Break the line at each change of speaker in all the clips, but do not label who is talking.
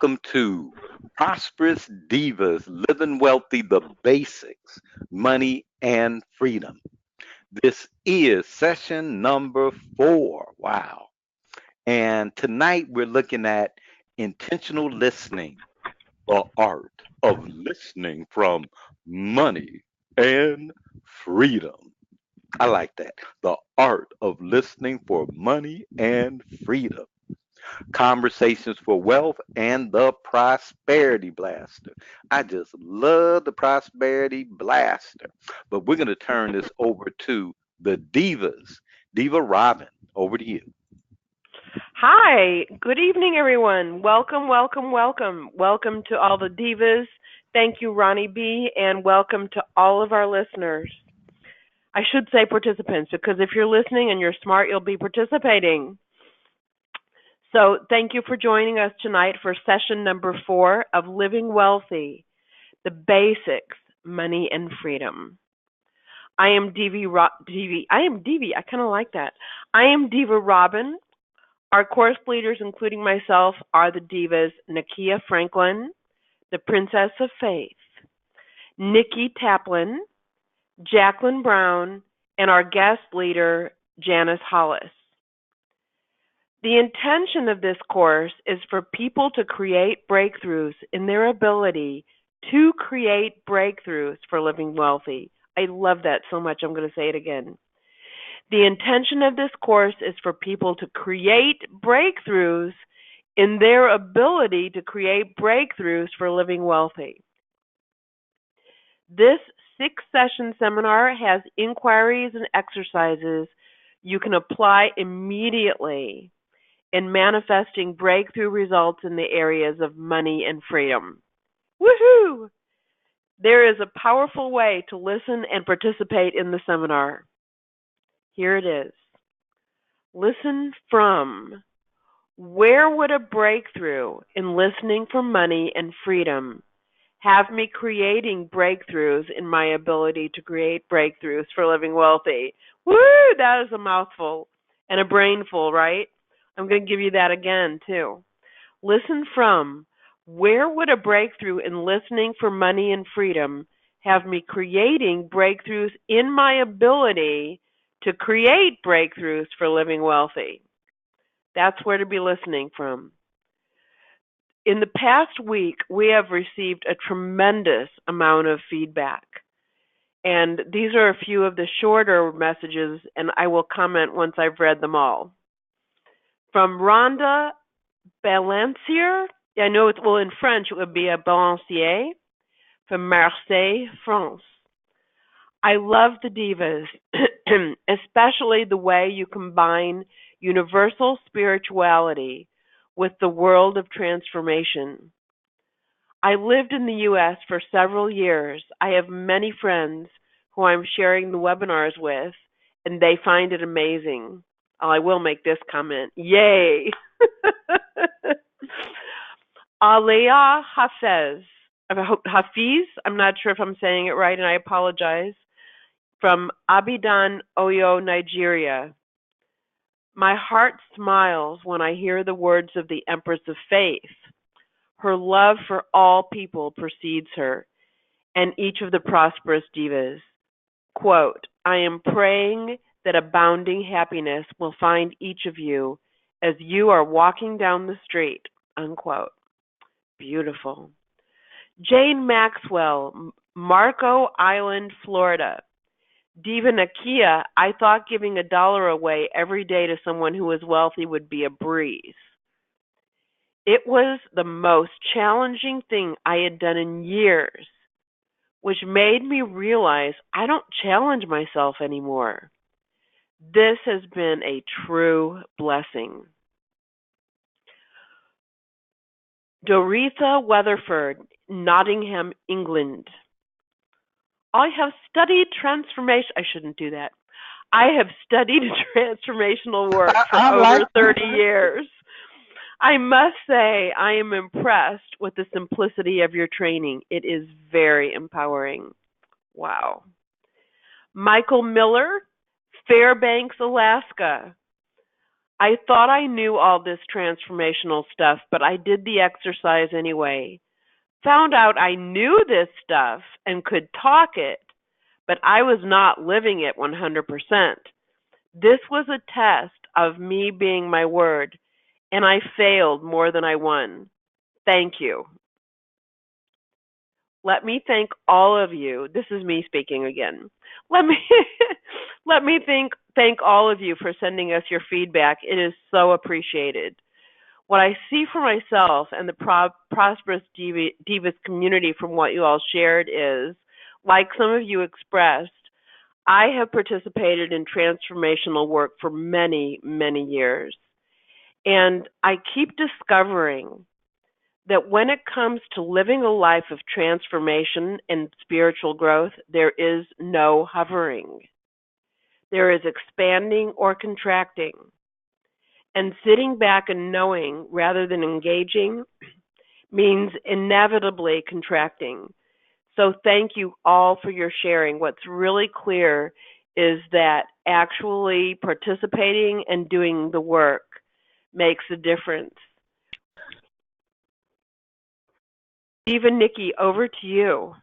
Welcome to Prosperous Divas Living Wealthy, the Basics, Money and Freedom. This is session number 4. Wow. And tonight we're looking at intentional listening, the art of listening from money and freedom. I like that. The art of listening for money and freedom. Conversations for Wealth, and the Prosperity Blaster. I just love the Prosperity Blaster. But we're going to turn this over to the Divas. Diva Robin, over to you.
Hi, good evening, everyone. Welcome, welcome, welcome. Welcome to all the divas. Thank you, Ronnie B., and welcome to all of our listeners. I should say participants because if you're listening and you're smart, you'll be participating. So, thank you for joining us tonight for session number 4 of Living Wealthy, the Basics, Money and Freedom. I am I kind of like that. I am Diva Robin. Our course leaders, including myself, are the divas Nakia Franklin, the Princess of Faith, Nikki Taplin, Jacqueline Brown, and our guest leader, Janice Hollis. The intention of this course is for people to create breakthroughs in their ability to create breakthroughs for living wealthy. I love that so much, I'm going to say it again. The intention of this course is for people to create breakthroughs in their ability to create breakthroughs for living wealthy. This 6-session seminar has inquiries and exercises you can apply immediately in manifesting breakthrough results in the areas of money and freedom. Woohoo! There is a powerful way to listen and participate in the seminar. Here it is. Listen from: where would a breakthrough in listening for money and freedom have me creating breakthroughs in my ability to create breakthroughs for living wealthy? Woo! That is a mouthful and a brainful, right? I'm going to give you that again, too. Listen from: where would a breakthrough in listening for money and freedom have me creating breakthroughs in my ability to create breakthroughs for living wealthy? That's where to be listening from. In the past week, we have received a tremendous amount of feedback. And these are a few of the shorter messages, and I will comment once I've read them all. From Rhonda Balancier, I know it's, well, in French, it would be a Balancier, from Marseille, France. I love the divas, especially the way you combine universal spirituality with the world of transformation. I lived in the U.S. for several years. I have many friends who I'm sharing the webinars with, and they find it amazing. Oh, I will make this comment. Yay! Alea Hafiz, I'm not sure if I'm saying it right, and I apologize, from Abidan, Oyo, Nigeria. My heart smiles when I hear the words of the Empress of Faith. Her love for all people precedes her, and each of the prosperous divas. Quote, I am praying that abounding happiness will find each of you as you are walking down the street. Unquote. Beautiful. Jane Maxwell, Marco Island, Florida. Diva Nakia, I thought giving $1 away every day to someone who was wealthy would be a breeze. It was the most challenging thing I had done in years, which made me realize I don't challenge myself anymore. This has been a true blessing. Doretha Weatherford, Nottingham, England. I have studied transformation. I shouldn't do that. I have studied transformational work for
I
over
like
30 years. I must say, I am impressed with the simplicity of your training. It is very empowering. Wow. Michael Miller, Fairbanks, Alaska. I thought I knew all this transformational stuff, but I did the exercise anyway. Found out I knew this stuff and could talk it, but I was not living it 100%. This was a test of me being my word, and I failed more than I won. Thank you. Let me thank all of you. This is me speaking again. Let me let me thank all of you for sending us your feedback. It is so appreciated. What I see for myself and the prosperous divas community from what you all shared is, like some of you expressed, I have participated in transformational work for many, many years. And I keep discovering that when it comes to living a life of transformation and spiritual growth, there is no hovering. There is expanding or contracting. And sitting back and knowing rather than engaging means inevitably contracting. So thank you all for your sharing. What's really clear is that actually participating and doing the work makes a difference. Even Nikki, over to you.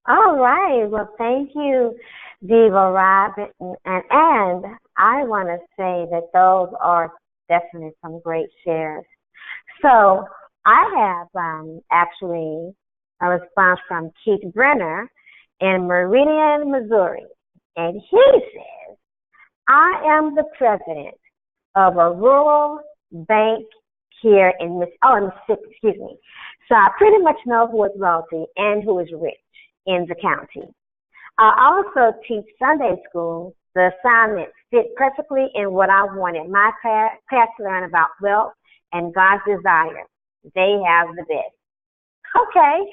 All right. Well, thank you, Diva Robin. And I want to say that those are definitely some great shares. So I have actually a response from Keith Brenner in Meridian, Missouri. And he says, I am the president of a rural bank here in Mississippi, excuse me. So I pretty much know who is wealthy and who is rich in the county. I also teach Sunday school. The assignment fit perfectly in what I wanted my class to learn about wealth and God's desire. They have the best. Okay.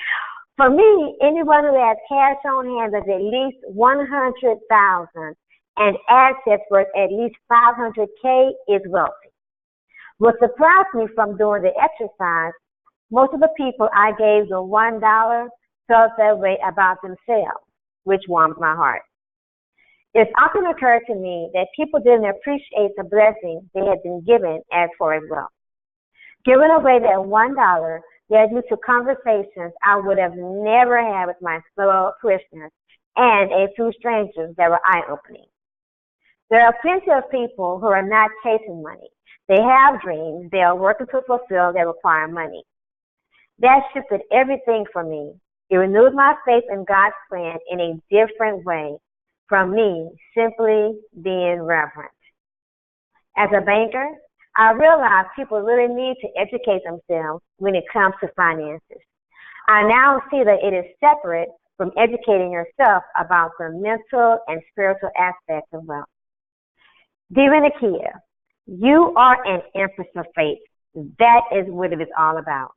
For me, anyone who has cash on hand of at least $100,000 and assets worth at least $500K is wealthy. What surprised me from doing the exercise, most of the people I gave the $1 felt that way about themselves, which warms my heart. It's often occurred to me that people didn't appreciate the blessing they had been given as far as wealth. Giving away that $1 led me to conversations I would have never had with my fellow parishioners and a few strangers that were eye-opening. There are plenty of people who are not chasing money. They have dreams. They are working to fulfill that require money. That shifted everything for me. It renewed my faith in God's plan in a different way from me simply being reverent. As a banker, I realized people really need to educate themselves when it comes to finances. I now see that it is separate from educating yourself about the mental and spiritual aspects of wealth. Diva Nakia, you are an empress of faith. That is what it is all about.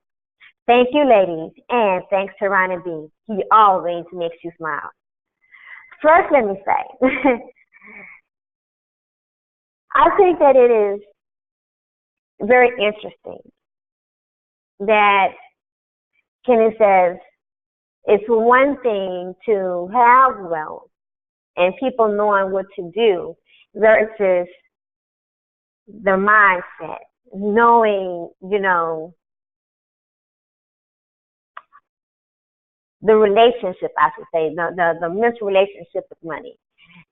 Thank you, ladies, and thanks to Ronnie B. He always makes you smile. First, let me say, I think that it is very interesting that Kenny says it's one thing to have wealth and people knowing what to do versus the mindset, knowing, the relationship, I should say, the mental relationship with money.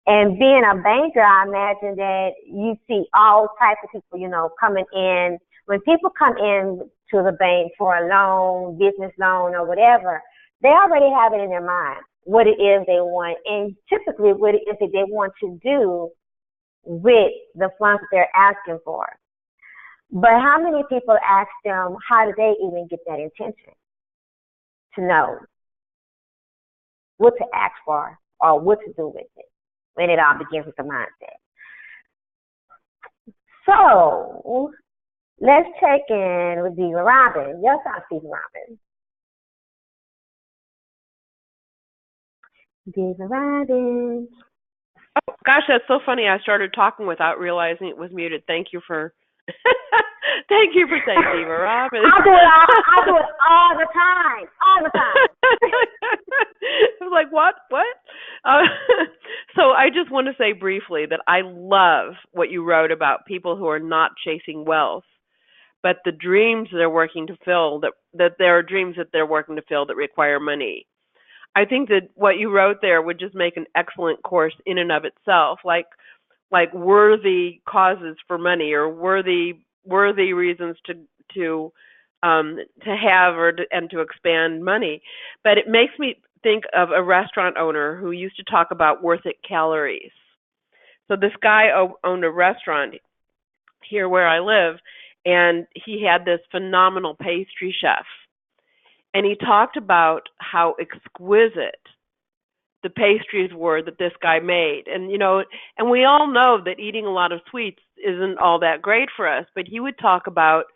And being a banker, I imagine that you see all types of people, coming in. When people come in to the bank for a loan, business loan or whatever, they already have it in their mind what it is they want, and typically what it is that they want to do with the funds that they're asking for. But how many people ask them, how do they even get that intention to know what to ask for or what to do with it when it all begins with the mindset? So let's check in with Diva Robin. Yes, I see Robin. Diva Robin.
Oh, gosh, that's so funny. I started talking without realizing it was muted. Thank you for thank you for saying Diva Robin.
I do it all the time. All the time.
I was like, what? So I just want to say briefly that I love what you wrote about people who are not chasing wealth, but the dreams they're working to fill, that there are dreams that they're working to fill that require money. I think that what you wrote there would just make an excellent course in and of itself, like worthy causes for money, or worthy reasons to have and to expand money. But it makes me think of a restaurant owner who used to talk about worth it calories. So this guy owned a restaurant here where I live, and he had this phenomenal pastry chef. And he talked about how exquisite the pastries were that this guy made. And and we all know that eating a lot of sweets isn't all that great for us, but he would talk about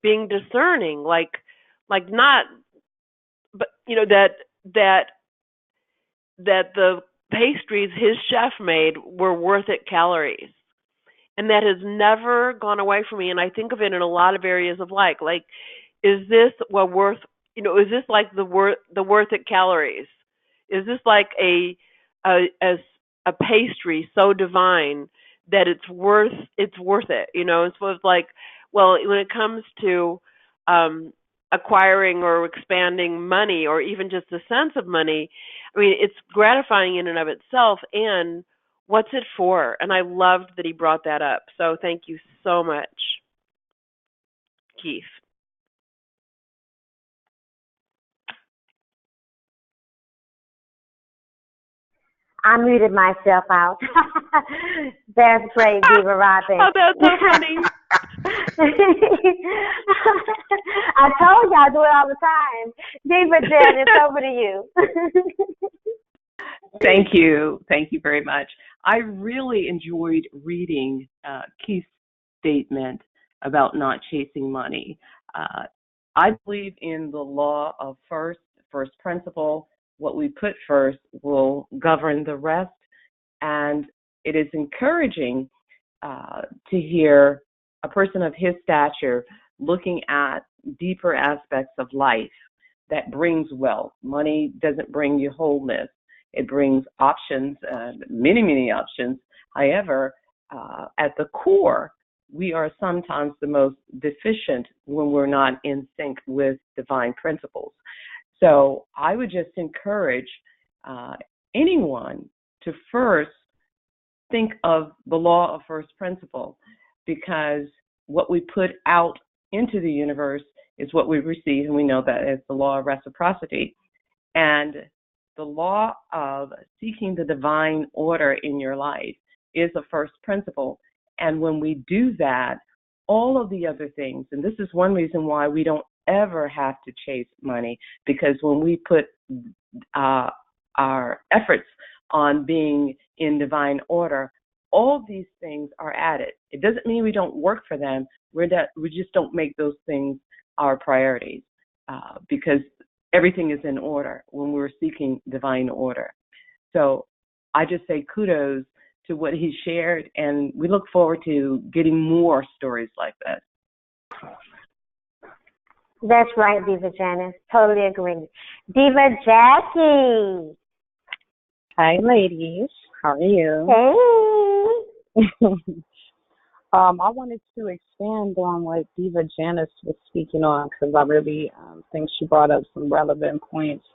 being discerning, like not, but that the pastries his chef made were worth it calories. And that has never gone away from me, and I think of it in a lot of areas of life. Like, is this what worth? Is this like the worth it calories? Is this like a pastry so divine that it's worth it? And so it's like, well, when it comes to acquiring or expanding money, or even just the sense of money, I mean, it's gratifying in and of itself, and what's it for? And I loved that he brought that up. So thank you so much, Keith.
I muted myself out. That's great, Diva Robin.
Oh, that's so funny.
I told you I do it all the time. Diva Jen, it's over to you.
Thank you. Thank you very much. I really enjoyed reading Keith's statement about not chasing money. I believe in the law of first principle. What we put first will govern the rest. And it is encouraging to hear a person of his stature looking at deeper aspects of life that brings wealth. Money doesn't bring you wholeness. It brings options, many, many options. However, at the core, we are sometimes the most deficient when we're not in sync with divine principles. So I would just encourage anyone to first think of the law of first principle, because what we put out into the universe is what we receive, and we know that is the law of reciprocity. And the law of seeking the divine order in your life is a first principle. And when we do that, all of the other things, and this is one reason why we don't ever have to chase money, because when we put our efforts on being in divine order, all these things are added. It doesn't mean we don't work for them. We just don't make those things our priorities, because everything is in order when we're seeking divine order. So I just say kudos to what he shared, and we look forward to getting more stories like that.
That's right, Diva Janice. Totally agree. Diva Jackie.
Hi, ladies. How are you?
Hey.
I wanted to expand on what Diva Janice was speaking on, because I really think she brought up some relevant points.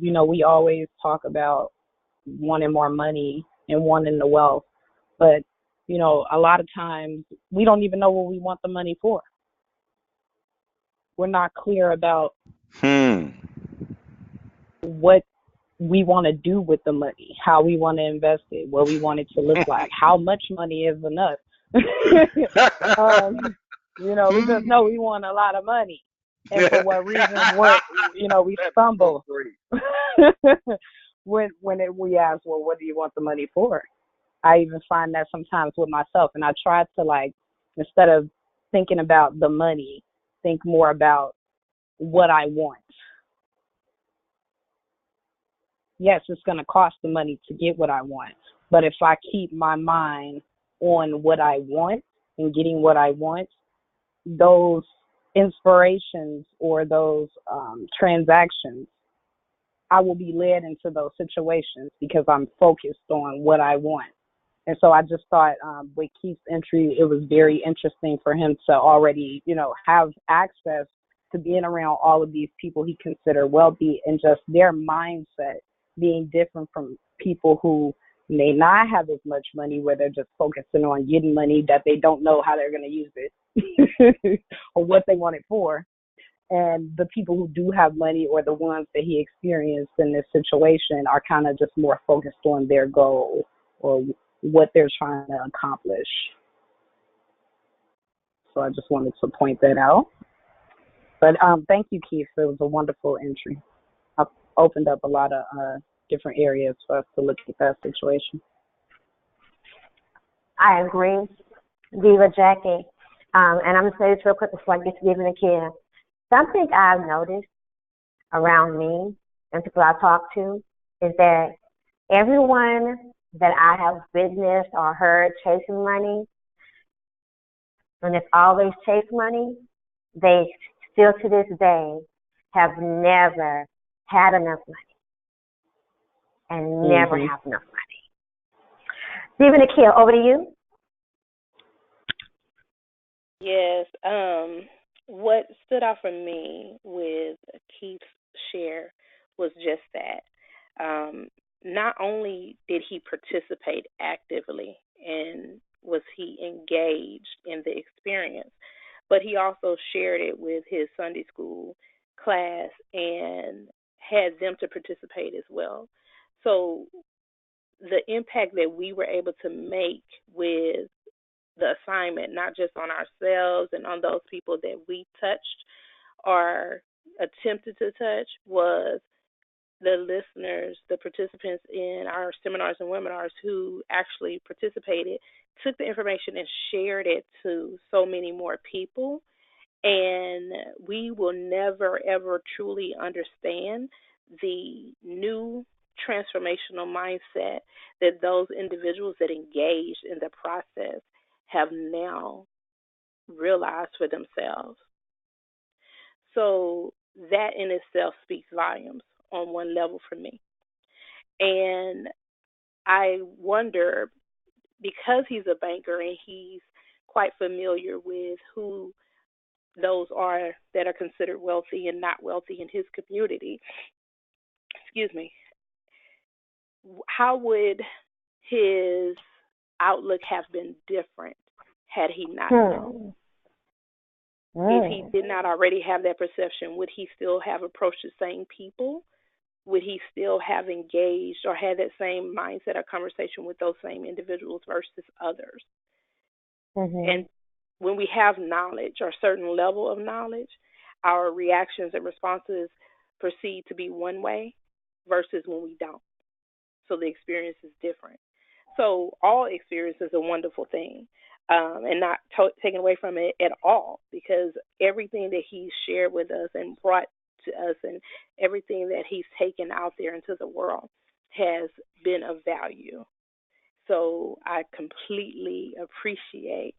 We always talk about wanting more money and wanting the wealth, but, a lot of times we don't even know what we want the money for. We're not clear about what we want to do with the money, how we want to invest it, what we want it to look like, how much money is enough. We just know we want a lot of money. And for what reason, we stumble when we ask, well, what do you want the money for? I even find that sometimes with myself, and I try to, instead of thinking about the money, think more about what I want. Yes, it's going to cost the money to get what I want, but if I keep my mind on what I want and getting what I want, those inspirations or those transactions I will be led into those situations because I'm focused on what I want. And so I just thought with Keith's entry, it was very interesting for him to already, have access to being around all of these people he considered wealthy and just their mindset being different from people who may not have as much money, where they're just focusing on getting money that they don't know how they're going to use it or what they want it for. And the people who do have money, or the ones that he experienced in this situation, are kind of just more focused on their goal or what they're trying to accomplish. So I just wanted to point that out. But thank you, Keith. It was a wonderful entry. I've opened up a lot of different areas for us to look at that situation.
I agree, Diva Jackie. And I'm going to say this real quick before I get to giving a kid. Something I've noticed around me and people I talk to is that everyone that I have witnessed or heard chasing money, and it's always chase money, they still to this day have never had enough money and never have enough money. Stephen Akil, over to you.
Yes. What stood out for me with Keith's share was just that. Not only did he participate actively and was he engaged in the experience, but he also shared it with his Sunday school class and had them to participate as well. So the impact that we were able to make with the assignment, not just on ourselves and on those people that we touched or attempted to touch, was the listeners, the participants in our seminars and webinars who actually participated, took the information and shared it to so many more people. And we will never, ever truly understand the new transformational mindset that those individuals that engaged in the process have now realized for themselves. So that in itself speaks volumes on one level for me. And I wonder, because he's a banker and he's quite familiar with who those are that are considered wealthy and not wealthy in his community, excuse me, how would his outlook have been different had he not known? If he did not already have that perception, would he still have approached the same people? Would he still have engaged or had that same mindset or conversation with those same individuals versus others? And when we have knowledge or a certain level of knowledge, our reactions and responses proceed to be one way versus when we don't. So the experience is different. So all experience is a wonderful thing, and not taken away from it at all, because everything that he's shared with us and brought to us and everything that he's taken out there into the world has been of value. So I completely appreciate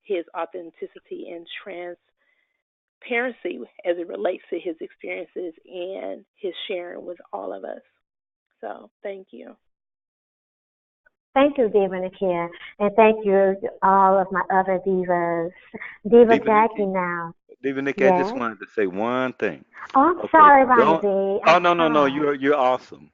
his authenticity and transparency as it relates to his experiences and his sharing with all of us. So thank you.
Thank you, Diva Nakia. And thank you, all of my other divas. Diva
Diva
Jackie
Nikki,
now.
Diva Nikki, I just
Yes.
wanted to say one thing.
Oh, I'm
Okay,
sorry, Ronnie
don't.
D.
Oh
I'm
no, no, no.
sorry.
You're awesome.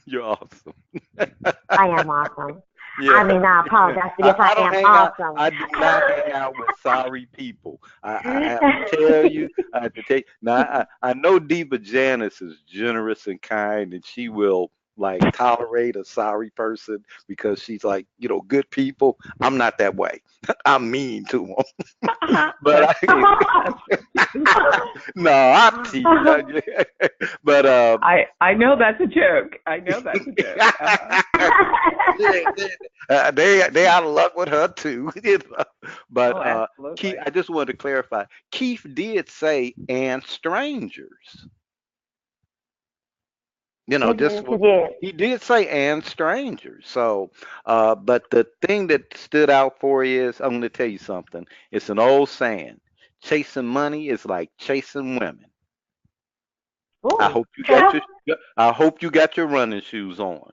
You're awesome.
I am awesome. I
Yeah,
mean, I
yeah.
apologize, but yes,
I
I
don't
am
hang out.
awesome.
I do not hang out with sorry people. I have to tell you. I have to tell you. Now, I know Diva Janice is generous and kind, and she will like tolerate a sorry person because she's like, good people. I'm not that way. I'm mean to them. But
that's
I, no, I'm teasing. But
I know that's a joke. I know that's a joke.
yeah, they out of luck with her too. But
Oh,
Keith,
absolutely.
I just wanted to clarify. Keith did say and strangers. Just
She did.
he did say and strangers. So, but the thing that stood out for you is I'm going to tell you something. It's an old saying: chasing money is like chasing women. I
Ooh.
hope you got I hope you got your running shoes on,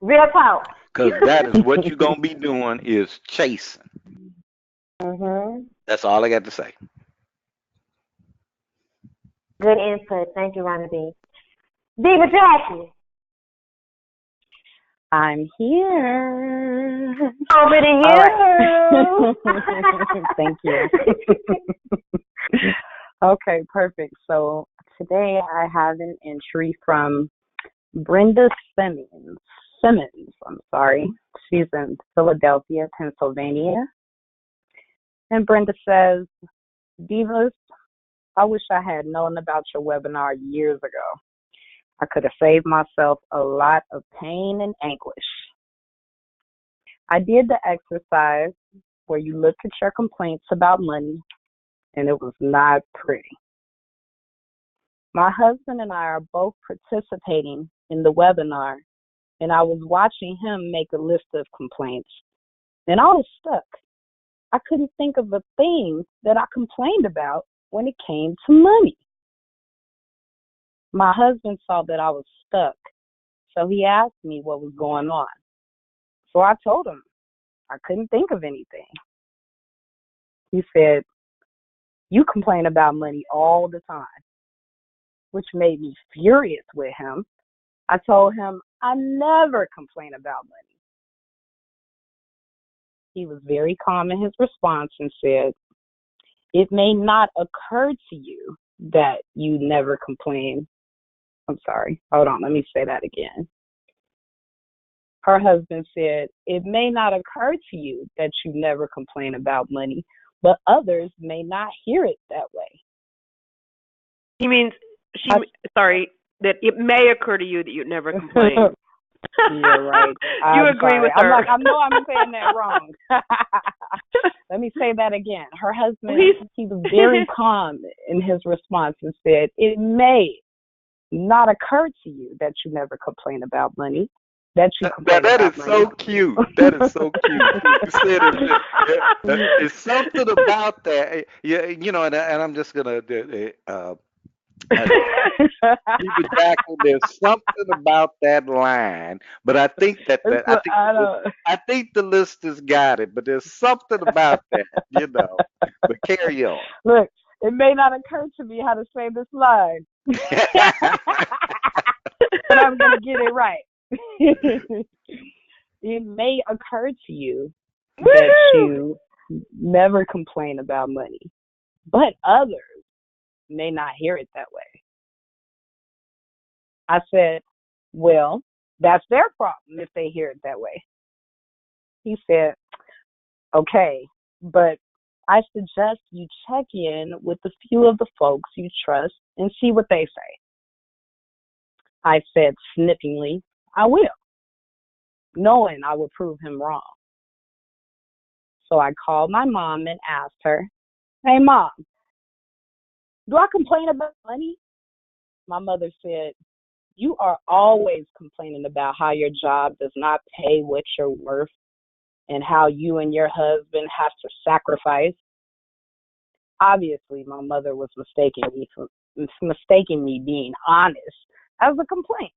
Real talk.
cause that is what you're gonna be doing is chasing.
Mhm.
That's all I got to say.
Good input. Thank you, Ronnie B. Diva Jackie,
I'm here.
over to
All right.
you.
Thank you. Okay, perfect. So today I have an entry from Brenda Simmons. I'm sorry. She's in Philadelphia, Pennsylvania. And Brenda says, Divas, I wish I had known about your webinar years ago. I could have saved myself a lot of pain and anguish. I did the exercise where you look at your complaints about money, and it was not pretty. My husband and I are both participating in the webinar, and I was watching him make a list of complaints, and I was stuck. I couldn't think of a thing that I complained about when it came to money. My husband saw that I was stuck, so he asked me what was going on. So I told him I couldn't think of anything. He said, you complain about money all the time, which made me furious with him. I told him I never complain about money. He was very calm in his response and said, it may not occur to you that you never complain. I'm sorry. Hold on. Let me say that again. Her husband said, it may not occur to you that you never complain about money, but others may not hear it that way.
He means she.
I,
Sorry, that it may occur to you that you'd never complain.
You're right.
You
I'm
agree
sorry.
with
I'm
her.
like, I know I'm saying that wrong. Let me say that again. Her husband, he was very calm in his response and said, it may not occur to you that you never complain about money, that you
Now
complain
that
about
is
money.
so cute. That is so cute. You said it's something about that. Yeah, and I'm just gonna uh, Steve Jackson, there's something about that line, but I think
So, I don't,
I think the listeners got it, but there's something about that. But carry on.
look, it may not occur to me how to say this line, but I'm going to get it right. It may occur to you that you never complain about money, but others may not hear it that way. I said, well, that's their problem if they hear it that way. He said, okay, but I suggest you check in with a few of the folks you trust and see what they say. I said snippingly, I will, knowing I would prove him wrong. So I called my mom and asked her, hey, Mom, do I complain about money? My mother said, you are always complaining about how your job does not pay what you're worth and how you and your husband have to sacrifice. Obviously, my mother was mistaking me being honest as a complaint.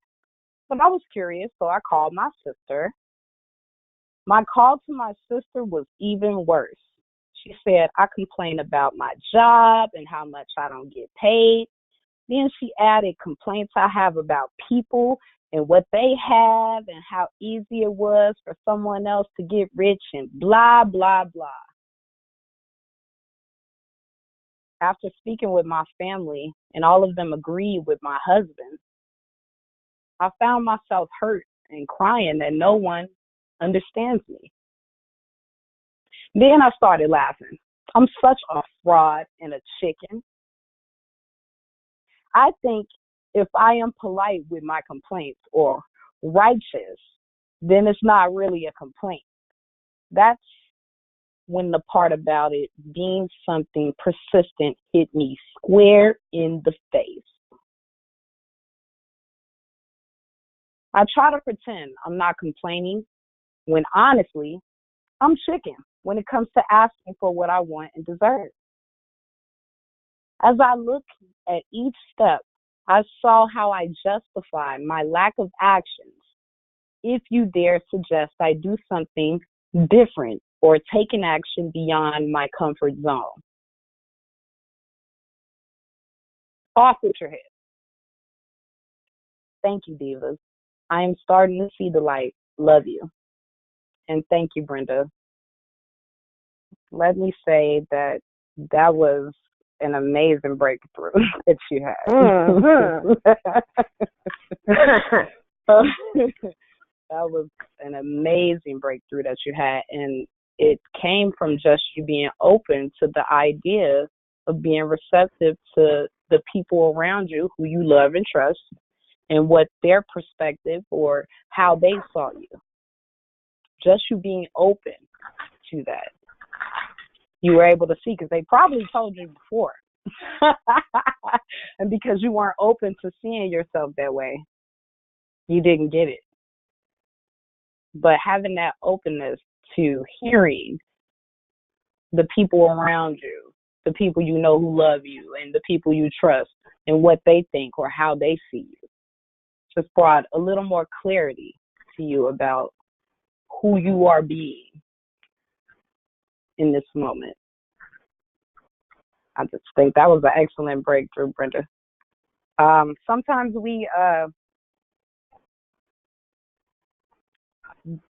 But I was curious, so I called my sister. My call to my sister was even worse. She said, I complain about my job and how much I don't get paid. Then she added complaints I have about people and what they have and how easy it was for someone else to get rich and blah, blah, blah. After speaking with my family and all of them agreed with my husband, I found myself hurt and crying that no one understands me. Then I started laughing. I'm such a fraud and a chicken. I think if I am polite with my complaints or righteous, then it's not really a complaint. That's when the part about it being something persistent hit me square in the face. I try to pretend I'm not complaining when honestly, I'm chicken when it comes to asking for what I want and deserve. As I look at each step, I saw how I justify my lack of actions if you dare suggest I do something different or take an action beyond my comfort zone. Off with your head. Thank you, Divas. I am starting to see the light. Love you. And thank you, Brenda. Let me say that that was an amazing breakthrough that you had.
Mm-hmm.
That was an amazing breakthrough that you had. And it came from just you being open to the idea of being receptive to the people around you who you love and trust and what their perspective or how they saw you. Just you being open to that. You were able to see because they probably told you before. And because you weren't open to seeing yourself that way, you didn't get it. But having that openness to hearing the people around you, the people you know who love you, and the people you trust, and what they think or how they see you, just brought a little more clarity to you about who you are being in this moment. I just think that was an excellent breakthrough, Brenda. Sometimes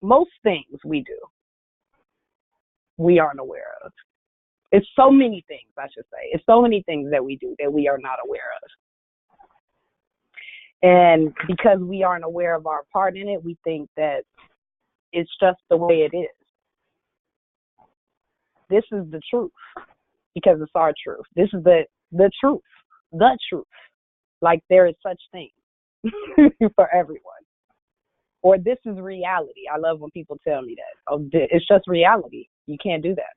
most things we do, we aren't aware of. It's so many things, I should say. It's so many things that we do that we are not aware of. And because we aren't aware of our part in it, we think that it's just the way it is. This is the truth because it's our truth. This is the truth, the truth. Like there is such thing for everyone. Or this is reality. I love when people tell me that. Oh, it's just reality. You can't do that.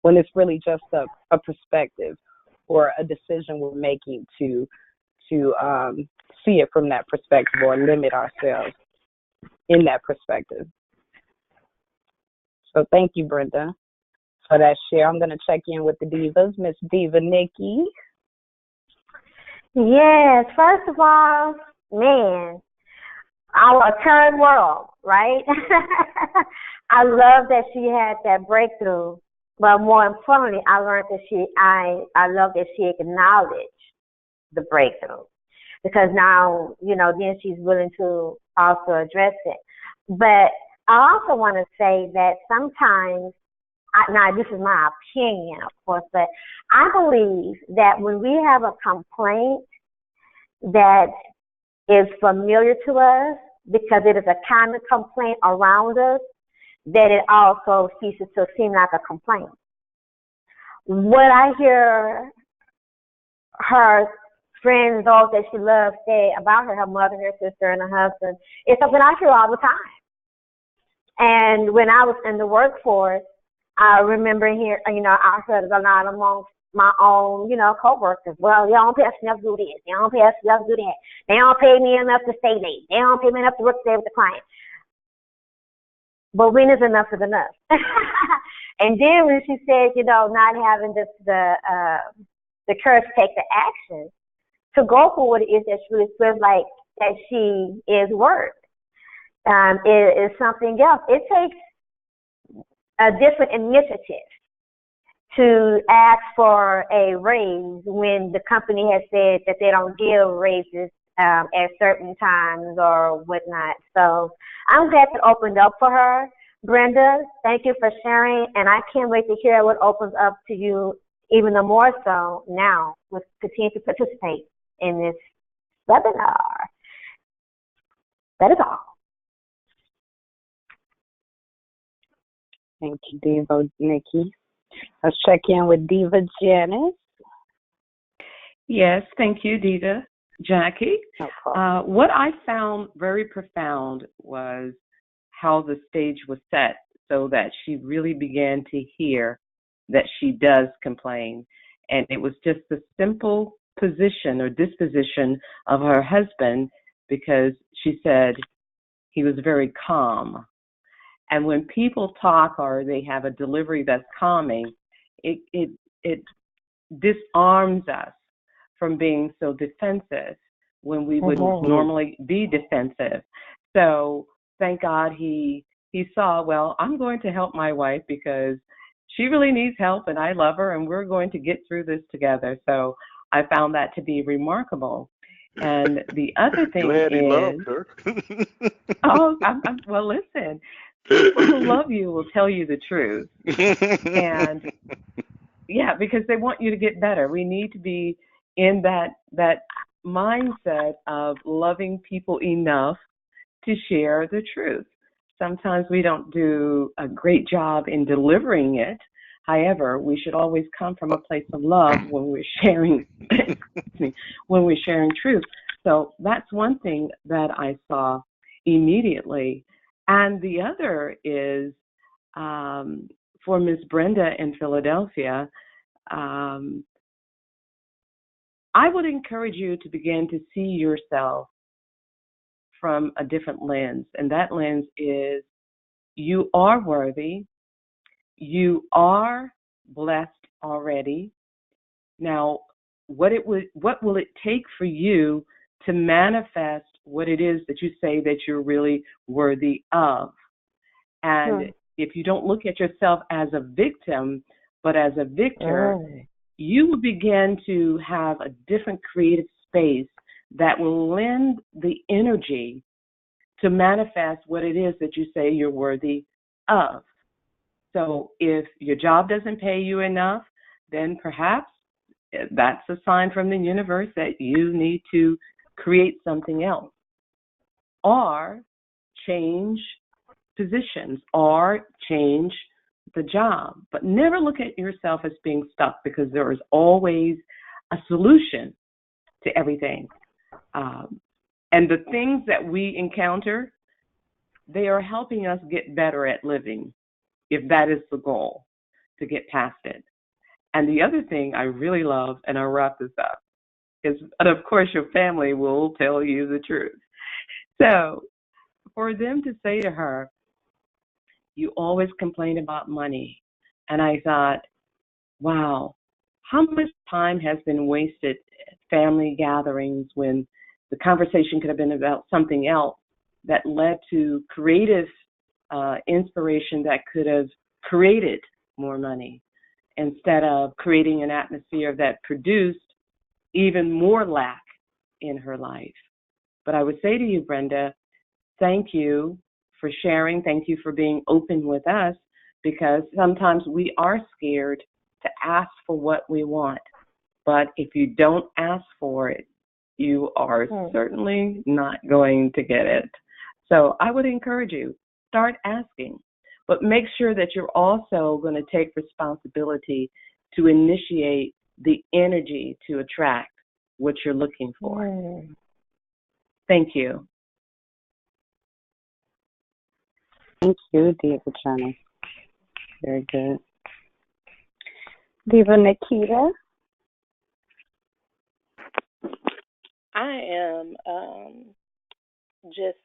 When it's really just a perspective or a decision we're making to see it from that perspective or limit ourselves in that perspective. So thank you, Brenda, for that share. I'm going to check in with the Divas. Miss Diva Nikki.
Yes, first of all, man, our third world, right? I love that she had that breakthrough, but more importantly, I learned that I love that she acknowledged the breakthrough because now, then she's willing to also address it. But I also want to say that sometimes, now this is my opinion, of course, but I believe that when we have a complaint that is familiar to us because it is a kind of complaint around us, that it also ceases to seem like a complaint. What I hear her friends, those that she loves, say about her mother and her sister and her husband, is something I hear all the time. And when I was in the workforce, I remember here, I heard it a lot amongst my own, coworkers. Well, they don't pay us enough to do this. They don't pay us enough to do that. They don't pay me enough to stay late. They don't pay me enough to work today with the client. But when is enough is enough? And then when she said, not having the courage to take the action to go for what it is that she really feels like that she is worth, it is something else. It takes a different initiative to ask for a raise when the company has said that they don't give raises at certain times or whatnot. So I'm glad it opened up for her. Brenda, thank you for sharing, and I can't wait to hear what opens up to you even more so now with continue to participate in this webinar. That is all.
Thank you, Diva Nikki. Let's check in with Diva Janice.
Yes, thank you, Diva Jackie.
Okay.
What I found very profound was how the stage was set so that she really began to hear that she does complain. And it was just the simple position or disposition of her husband, because she said he was very calm. And when people talk or they have a delivery that's calming, it disarms us from being so defensive when we would normally be defensive. So thank God he saw, well, I'm going to help my wife because she really needs help and I love her and we're going to get through this together. So I found that to be remarkable. And the other thing
Glad he
is,
loved her.
oh, well, listen, people who love you will tell you the truth. And yeah, because they want you to get better. We need to be in that mindset of loving people enough to share the truth. Sometimes we don't do a great job in delivering it. However, we should always come from a place of love when we're sharing when we're sharing truth. So that's one thing that I saw immediately. And the other is for Miss Brenda in Philadelphia. um, I would encourage you to begin to see yourself from a different lens. And that lens is you are worthy, you are blessed already. Now, what will it take for you to manifest what it is that you say that you're really worthy of? And if you don't look at yourself as a victim, but as a victor, you will begin to have a different creative space that will lend the energy to manifest what it is that you say you're worthy of. So if your job doesn't pay you enough, then perhaps that's a sign from the universe that you need to create something else or change positions or change the job. But never look at yourself as being stuck because there is always a solution to everything. And the things that we encounter, they are helping us get better at living, if that is the goal, to get past it. And the other thing I really love, and I'll wrap this up, is, and of course, your family will tell you the truth. So for them to say to her, you always complain about money. And I thought, wow, how much time has been wasted at family gatherings when the conversation could have been about something else that led to creative inspiration that could have created more money instead of creating an atmosphere that produced even more lack in her life. But I would say to you, Brenda, thank you for sharing. Thank you for being open with us, because sometimes we are scared to ask for what we want. But if you don't ask for it, you are certainly not going to get it. So I would encourage you, start asking, but make sure that you're also going to take responsibility to initiate the energy to attract what you're looking for. Thank you.
Thank you, Diva Journey. Very good. Diva Nikita.
I am just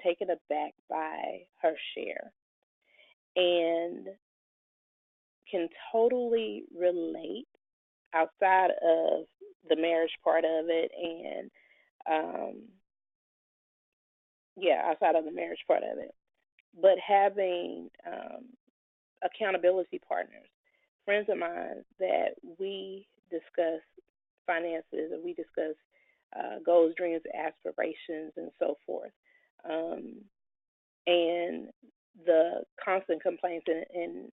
taken aback by her share and can totally relate outside of the marriage part of it and outside of the marriage part of it. But having accountability partners, friends of mine that we discuss finances and we discuss goals, dreams, aspirations, and so forth. And the constant complaints and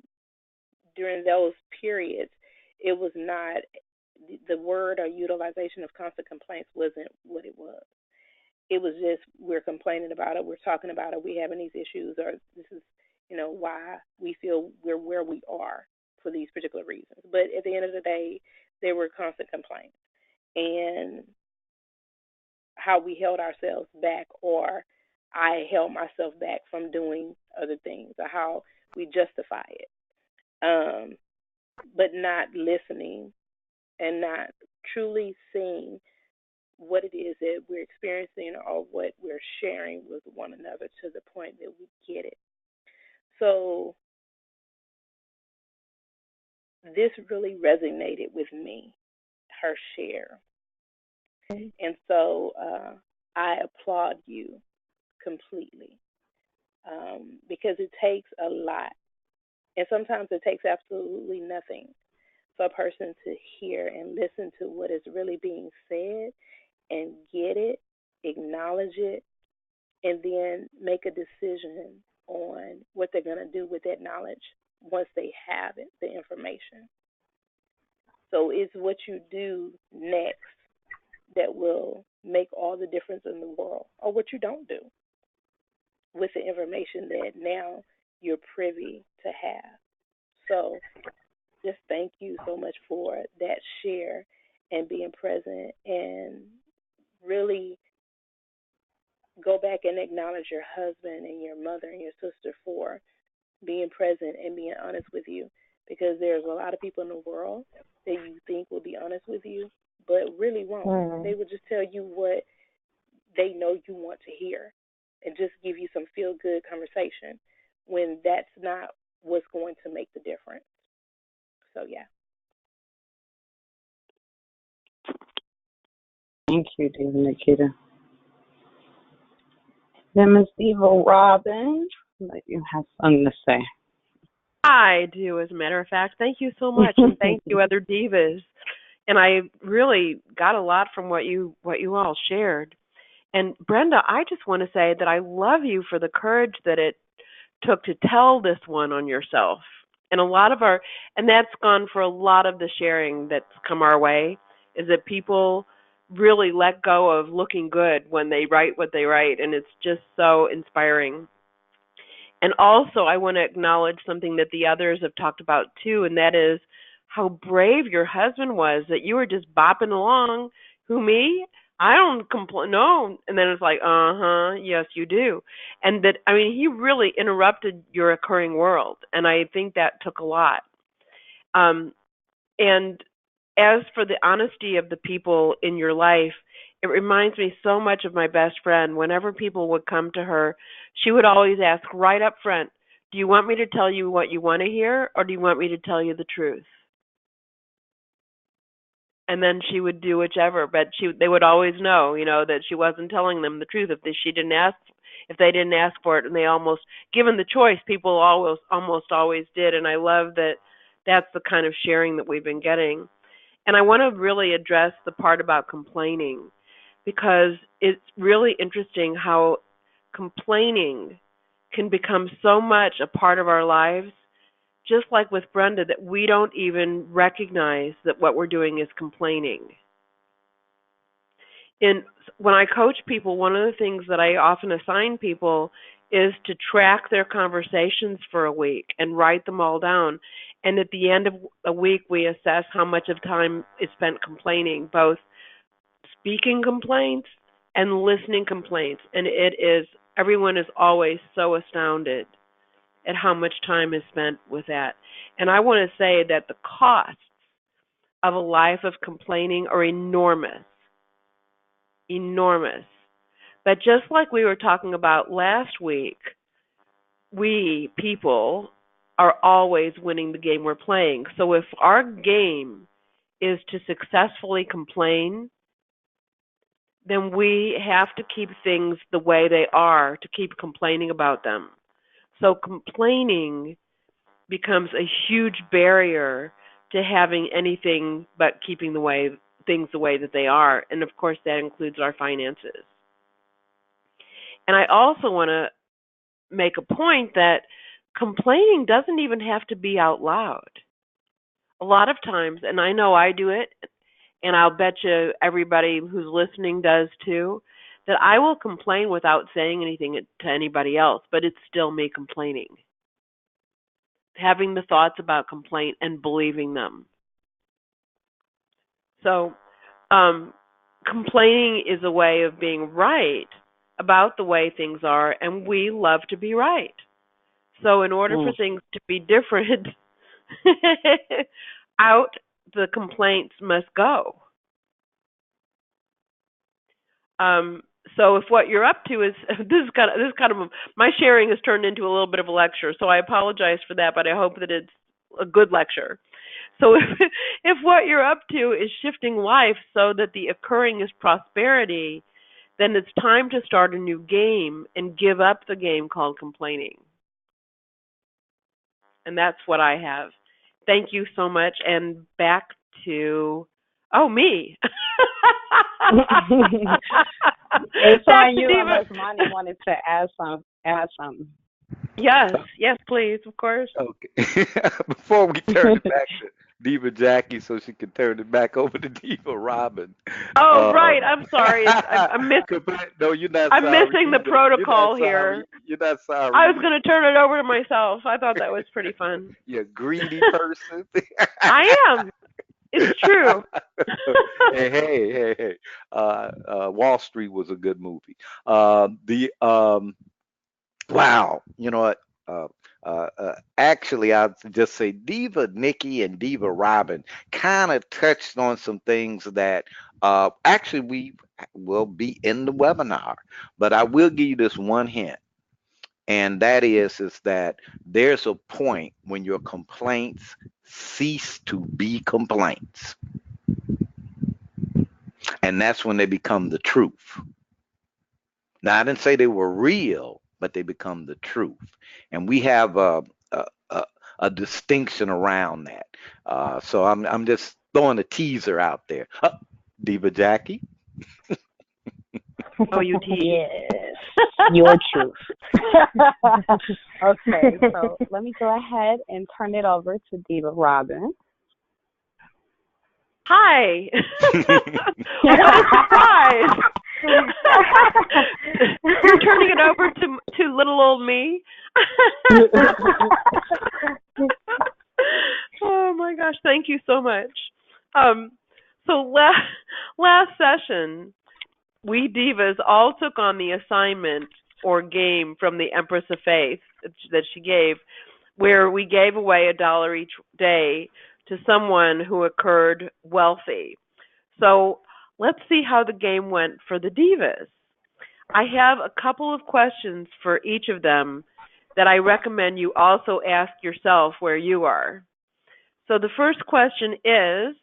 during those periods, it was not the word or utilization of constant complaints wasn't what it was. It was just we're complaining about it, we're talking about it, we're having these issues, or this is why we feel we're where we are for these particular reasons. But at the end of the day, there were constant complaints and how we held ourselves back, or I held myself back from doing other things, or how we justify it, but not listening and not truly seeing what it is that we're experiencing or what we're sharing with one another to the point that we get it. So this really resonated with me, her share. And so I applaud you completely, because it takes a lot. And sometimes it takes absolutely nothing for a person to hear and listen to what is really being said and get it, acknowledge it, and then make a decision on what they're going to do with that knowledge once they have it, the information. So it's what you do next that will make all the difference in the world, or what you don't do with the information that now you're privy to have. So just thank you so much for that share and being present, and really go back and acknowledge your husband and your mother and your sister for being present and being honest with you, because there's a lot of people in the world that you think will be honest with you but really won't. They will just tell you what they know you want to hear and just give you some feel good conversation when that's not what's going to make the difference. So yeah.
Thank you, dear Nikita. Then Miss Eva Robin, let you have something to say.
I do, as a matter of fact. Thank you so much, and thank you, other divas. And I really got a lot from what you all shared. And Brenda, I just want to say that I love you for the courage that it took to tell this one on yourself. And and that's gone for a lot of the sharing that's come our way, is that people really let go of looking good when they write what they write, and it's just so inspiring. And also, I want to acknowledge something that the others have talked about too, and that is how brave your husband was, that you were just bopping along. Who, me? I don't complain. No. And then it's like, yes, you do. And that, I mean, he really interrupted your occurring world. And I think that took a lot. And as for the honesty of the people in your life, it reminds me so much of my best friend. Whenever people would come to her, she would always ask right up front, do you want me to tell you what you want to hear, or do you want me to tell you the truth? And then she would do whichever, but they would always know, that she wasn't telling them the truth if they didn't ask for it, and they almost, given the choice, people almost always did. And I love that that's the kind of sharing that we've been getting. And I want to really address the part about complaining, because it's really interesting how complaining can become so much a part of our lives, just like with Brenda, that we don't even recognize that what we're doing is complaining. When I coach people, one of the things that I often assign people is to track their conversations for a week and write them all down. And at the end of a week, we assess how much of time is spent complaining, both speaking complaints and listening complaints. And everyone is always so astounded at how much time is spent with that. And I want to say that the costs of a life of complaining are enormous. Enormous. But just like we were talking about last week, we people are always winning the game we're playing. So if our game is to successfully complain, then we have to keep things the way they are, to keep complaining about them. So complaining becomes a huge barrier to having anything but keeping things the way that they are. And of course, that includes our finances. And I also want to make a point that complaining doesn't even have to be out loud. A lot of times, and I know I do it, and I'll bet you everybody who's listening does too, that I will complain without saying anything to anybody else, but it's still me complaining. Having the thoughts about complaint and believing them. So, complaining is a way of being right about the way things are, and we love to be right. So in order for things to be different, out the complaints must go. So if what you're up to is this is kind of my sharing has turned into a little bit of a lecture, so I apologize for that, but I hope that it's a good lecture. So if what you're up to is shifting life so that the occurring is prosperity, then it's time to start a new game and give up the game called complaining. And that's what I have. Thank you so much. And back to, me.
It's
Back
on
to
you
Diva.
unless Monty wanted to add something.
Yes, please, of course.
Okay. Before we turn it back to Diva Jackie, so she can turn it back over to Diva Robin.
Oh, right.
Um,
I'm sorry.
no, you're not
I'm
sorry
missing the
either. You're not
protocol
sorry.
here.
You're not
I
sorry
was
either.
going to turn it over to myself. I thought that was pretty fun.
You greedy person.
I am. It's true.
Hey. Wall Street was a good movie. The Wow, you know what? Actually, I'd just say Diva Nikki and Diva Robin kind of touched on some things that actually we will be in the webinar. But I will give you this one hint, and that is that there's a point when your complaints cease to be complaints, and that's when they become the truth. Now, I didn't say they were real, but they become the truth. And we have a, a distinction around that. So I'm just throwing a teaser out there. Diva Jackie.
Oh, you tease.
Yes, your truth. Okay, so let me go ahead and turn it over to Diva Robin.
Hi. What a surprise. You're turning it over to little old me. Oh my gosh, thank you so much. So last session, we divas all took on the assignment or game from the Empress of Faith that she gave, where we gave away $1 each day to someone who occurred wealthy. So let's see how the game went for the divas. I have a couple of questions for each of them that I recommend you also ask yourself where you are. So the first question is,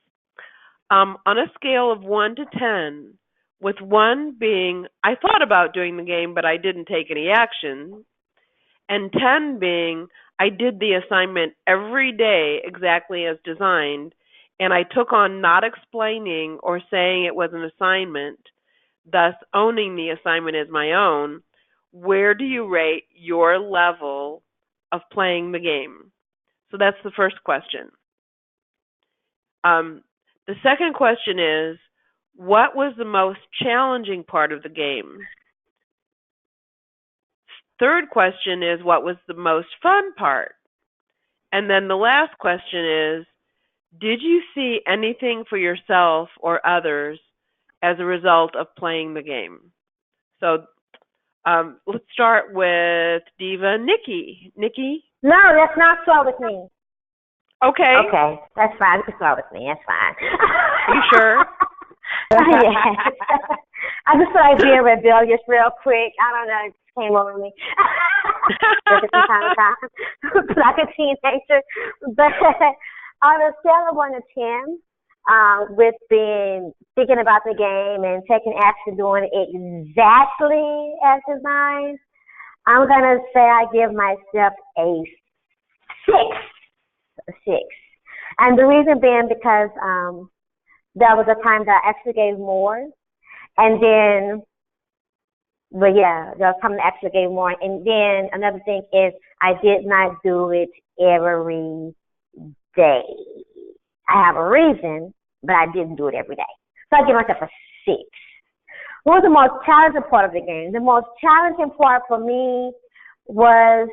on a scale of 1 to 10, with 1 being, I thought about doing the game, but I didn't take any action, and 10 being, I did the assignment every day exactly as designed, and I took on not explaining or saying it was an assignment, thus owning the assignment as my own. Where do you rate your level of playing the game? So that's the first question. The second question is, what was the most challenging part of the game? Third question is, what was the most fun part? And then the last question is, did you see anything for yourself or others as a result of playing the game? So let's start with Diva Nikki. Nikki?
No, let's not start with me.
Okay.
Okay, that's fine. You can start with me. That's fine.
Are you sure?
Yes. I just feel like being rebellious real quick. I don't know. It just came over me. From time to time. Like a teenager. But on a scale of 1 to 10, with thinking about the game and taking action, doing it exactly as designed, I'm going to say I give myself a 6. A 6. And the reason being because there was a time that I actually gave more. And then, but yeah, there was a time that I actually gave more. And then another thing is I did not do it every day. I have a reason, but I didn't do it every day. So I give myself a 6. What was the most challenging part of the game? The most challenging part for me was,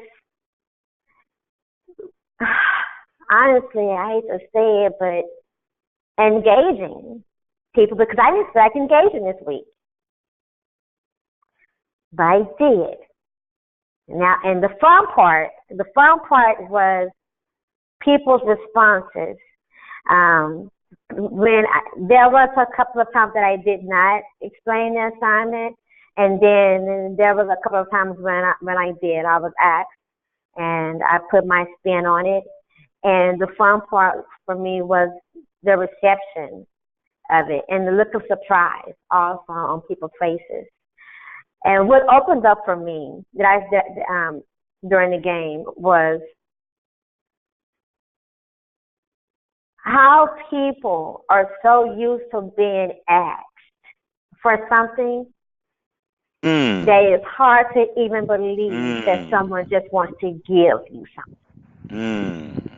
honestly, I hate to say it, but engaging people, because I didn't feel like engaging this week. But I did. Now, and the fun part was people's responses. There was a couple of times that I did not explain the assignment, and then there was a couple of times when I did. I was asked, and I put my spin on it. And the fun part for me was the reception of it and the look of surprise also on people's faces. And what opened up for me during the game was how people are so used to being asked for something
Mm.
that it's hard to even believe that
Mm.
someone just wants to give you something.
Mm.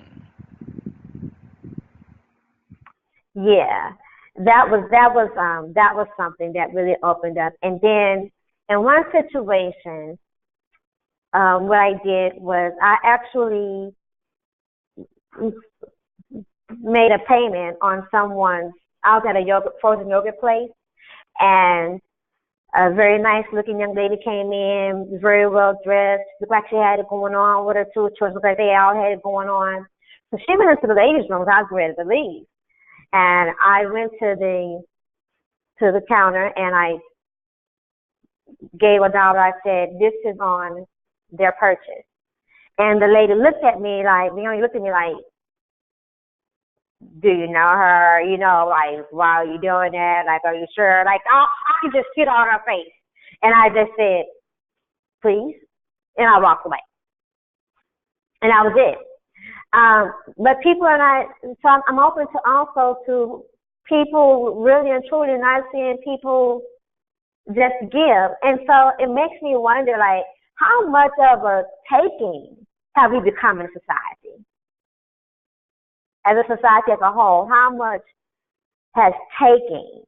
Yeah, that was something that really opened up. And then in one situation, what I did was I actually made a payment on someone's. I was at a frozen yogurt place, and a very nice looking young lady came in, very well dressed, looked like she had it going on with her two children, looked like they all had it going on. So she went into the ladies' room. I was ready to leave. And I went to the counter and I gave $1. I said, "This is on their purchase." And the lady looked at me like, looked at me like, "Do you know her? Like, why are you doing that? Like, are you sure?" Like, I could just see it on her face. And I just said, "Please," and I walked away. And that was it. But people are not, so I'm open to also to people really and truly not seeing people just give. And so it makes me wonder, like, how much of a taking have we become in society? As a society as a whole, how much has taking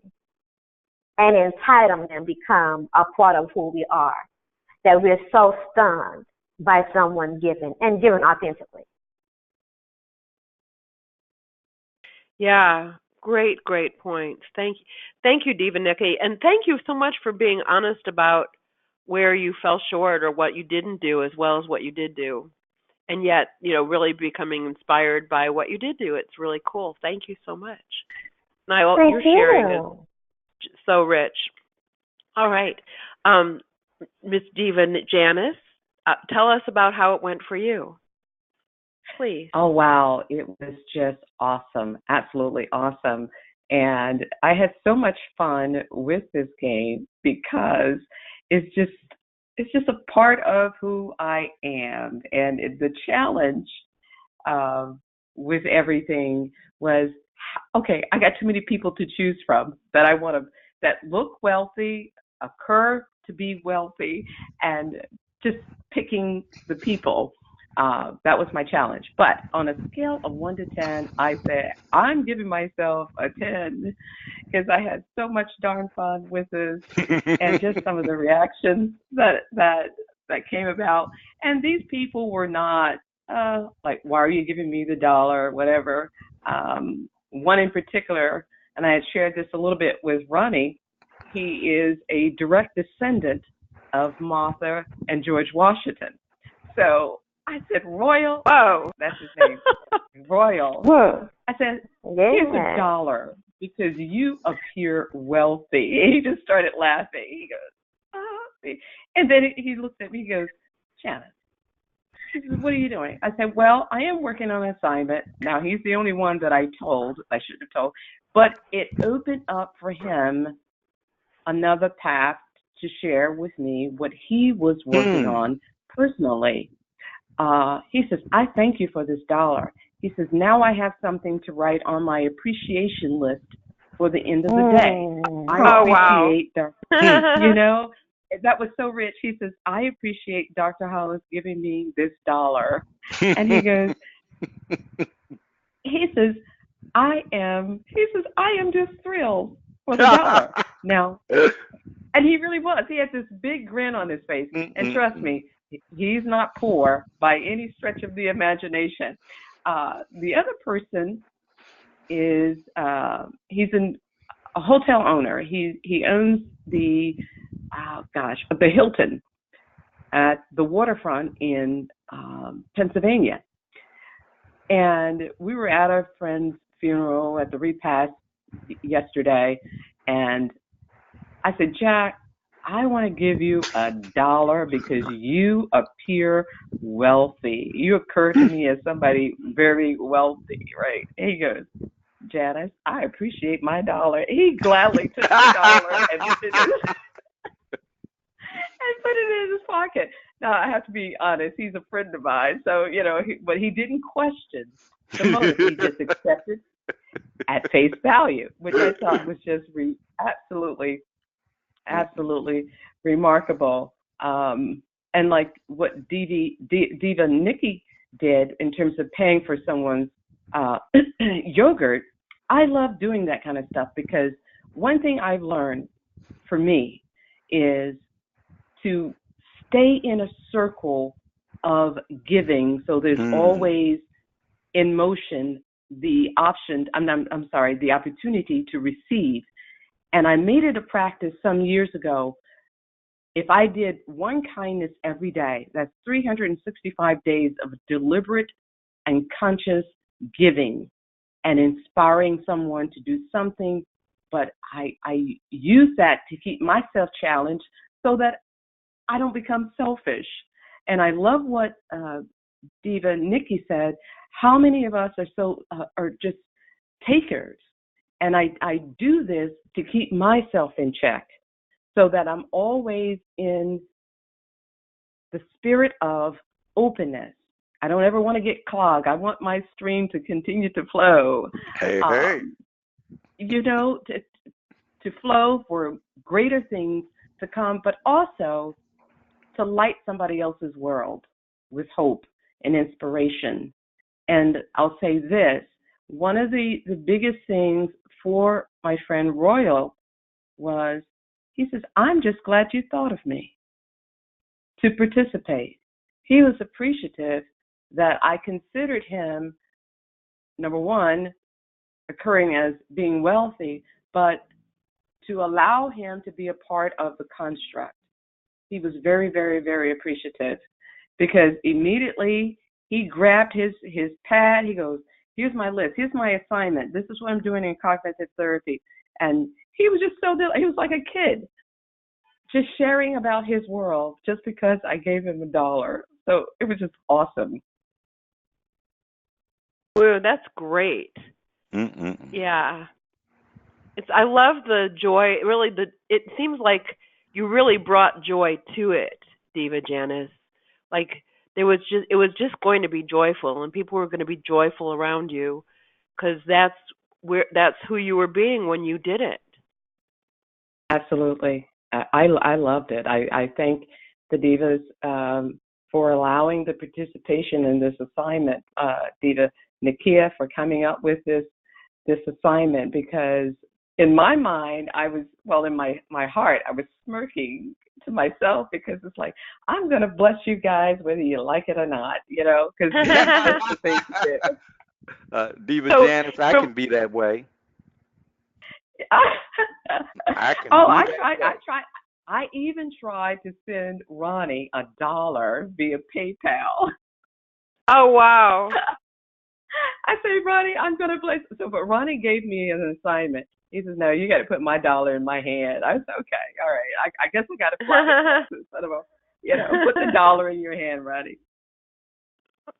and entitlement become a part of who we are, that we're so stunned by someone giving and giving authentically?
Yeah, great, great points. Thank you, Diva Nikki, and thank you so much for being honest about where you fell short or what you didn't do, as well as what you did do, and yet, really becoming inspired by what you did do. It's really cool. Thank you so much. Now,
Thank
your sharing is
you.
so rich. All right, um, Miss Diva Janice, tell us about how it went for you, please.
Oh, wow. It was just awesome. Absolutely awesome. And I had so much fun with this game because it's just a part of who I am. And the challenge with everything was, okay, I got too many people to choose from that look wealthy, occur to be wealthy, and just picking the people. That was my challenge. But on a scale of 1 to 10, I said, I'm giving myself a 10 because I had so much darn fun with this and just some of the reactions that came about. And these people were not like, why are you giving me the dollar, whatever. One in particular, and I had shared this a little bit with Ronnie, he is a direct descendant of Martha and George Washington. So I said, Royal,
Whoa.
that's his name, Royal.
Whoa.
I said,
Yeah.
here's $1 because you appear wealthy. He just started laughing. He goes, and then he looked at me, he goes, Shannon, he says, what are you doing? I said, well, I am working on an assignment. Now, he's the only one that I should have told, but it opened up for him another path to share with me what he was working on personally. He says, I thank you for this $1. He says, now I have something to write on my appreciation list for the end of the day. I appreciate
Wow.
That was so rich. He says, I appreciate Dr. Hollis giving me this $1. And he goes, he says, I am just thrilled for the $1. Now, and he really was. He had this big grin on his face. And trust me, he's not poor by any stretch of the imagination. The other person is he's a hotel owner. He owns the Hilton at the waterfront in Pennsylvania. And we were at a friend's funeral at the repast yesterday, and I said, Jack, I want to give you $1 because you appear wealthy. You occur to me as somebody very wealthy, right? He goes, Janice, I appreciate my dollar. He gladly took the dollar and put it in his pocket. Now, I have to be honest, he's a friend of mine, so, but he didn't question the motive. He just accepted at face value, which I thought was just absolutely, absolutely remarkable. And like what Diva Nikki did in terms of paying for someone's yogurt, I love doing that kind of stuff because one thing I've learned for me is to stay in a circle of giving, so there's always in motion the the opportunity to receive. And I made it a practice some years ago. If I did one kindness every day, that's 365 days of deliberate and conscious giving and inspiring someone to do something. But I use that to keep myself challenged so that I don't become selfish. And I love what Diva Nikki said. How many of us are just takers? And I do this to keep myself in check so that I'm always in the spirit of openness. I don't ever want to get clogged. I want my stream to continue to flow.
Hey.
To flow for greater things to come, but also to light somebody else's world with hope and inspiration. And I'll say this, one of the biggest things for my friend Royal was, he says, I'm just glad you thought of me to participate. He was appreciative that I considered him, number one, occurring as being wealthy, but to allow him to be a part of the construct. He was very, very, very appreciative because immediately he grabbed his pad. He goes, here's my list. Here's my assignment. This is what I'm doing in cognitive therapy. And he was just he was like a kid, just sharing about his world just because I gave him $1. So it was just awesome.
Woo, that's great. Yeah. I love the joy. Really, it seems like you really brought joy to it, Diva Janice. Like it was just going to be joyful, and people were going to be joyful around you, because that's who you were being when you did it.
Absolutely, I loved it. I thank the Divas for allowing the participation in this assignment. Diva Nikia for coming up with this assignment, because in my mind, in my heart, I was smirking to myself because it's like, I'm going to bless you guys whether you like it or not, because that's the thing to do.
Diva Janice, I can be that way. I can
try. I even tried to send Ronnie $1 via PayPal.
Oh, wow.
I said, Ronnie, I'm going to bless. So, but Ronnie gave me an assignment. He says, no, you got to put my dollar in my hand. I said, okay, all right. I guess I got to practice instead of, put the dollar in your hand, Ronnie.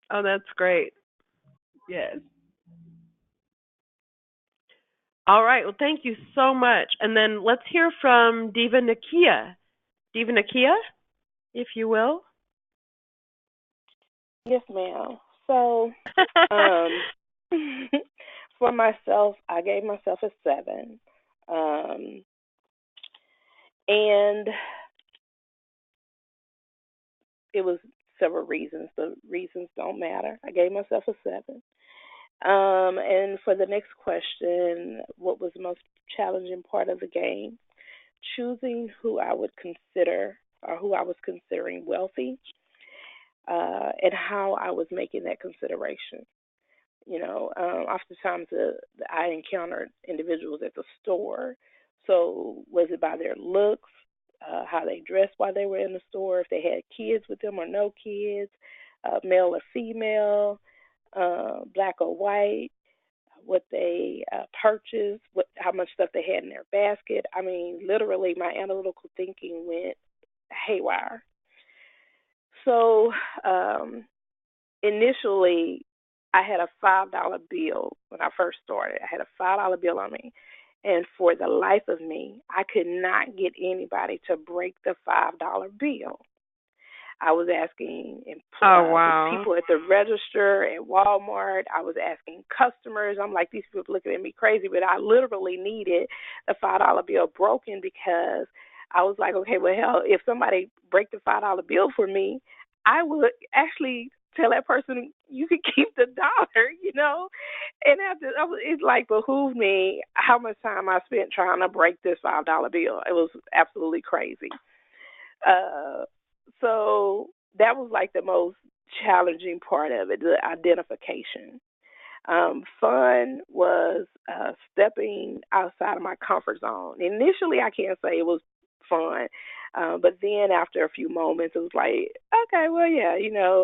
Oh, that's great.
Yes.
All right. Well, thank you so much. And then let's hear from Diva Nikia. Diva Nikia, if you will.
Yes, ma'am. So, for myself, I gave myself a 7. And it was several reasons. The reasons don't matter. I gave myself a 7. And for the next question, what was the most challenging part of the game? Choosing who I would consider, or who I was considering wealthy, and how I was making that consideration. Oftentimes I encountered individuals at the store. So was it by their looks, how they dressed while they were in the store, if they had kids with them or no kids, male or female, black or white, what they purchased, how much stuff they had in their basket. I mean, literally, my analytical thinking went haywire. So initially, I had a $5 bill when I first started. I had a $5 bill on me. And for the life of me, I could not get anybody to break the $5 bill. I was asking
Oh,
the
wow.
people at the register at Walmart. I was asking customers. I'm like, these people looking at me crazy, but I literally needed the $5 bill broken because I was like, okay, well, hell, if somebody break the $5 bill for me, I would actually tell that person you can keep the dollar, you know. And after it like behooved me how much time I spent trying to break this $5 bill. It was absolutely crazy. Uh, so that was like the most challenging part of it, the identification. Fun was stepping outside of my comfort zone. Initially, I can't say it was fun, but then after a few moments, it was like, okay, well, yeah,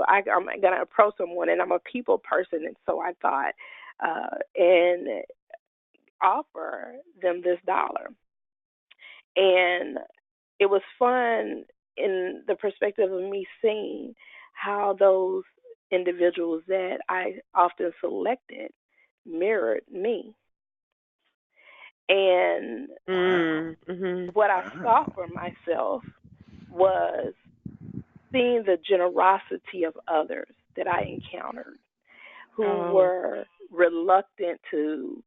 I'm gonna approach someone, and I'm a people person, and so I thought, and offer them this dollar. And it was fun in the perspective of me seeing how those individuals that I often selected mirrored me. And
Wow.
Mhm.
what I saw
Wow.
for myself was seeing the generosity of others that I encountered who
Oh.
were reluctant to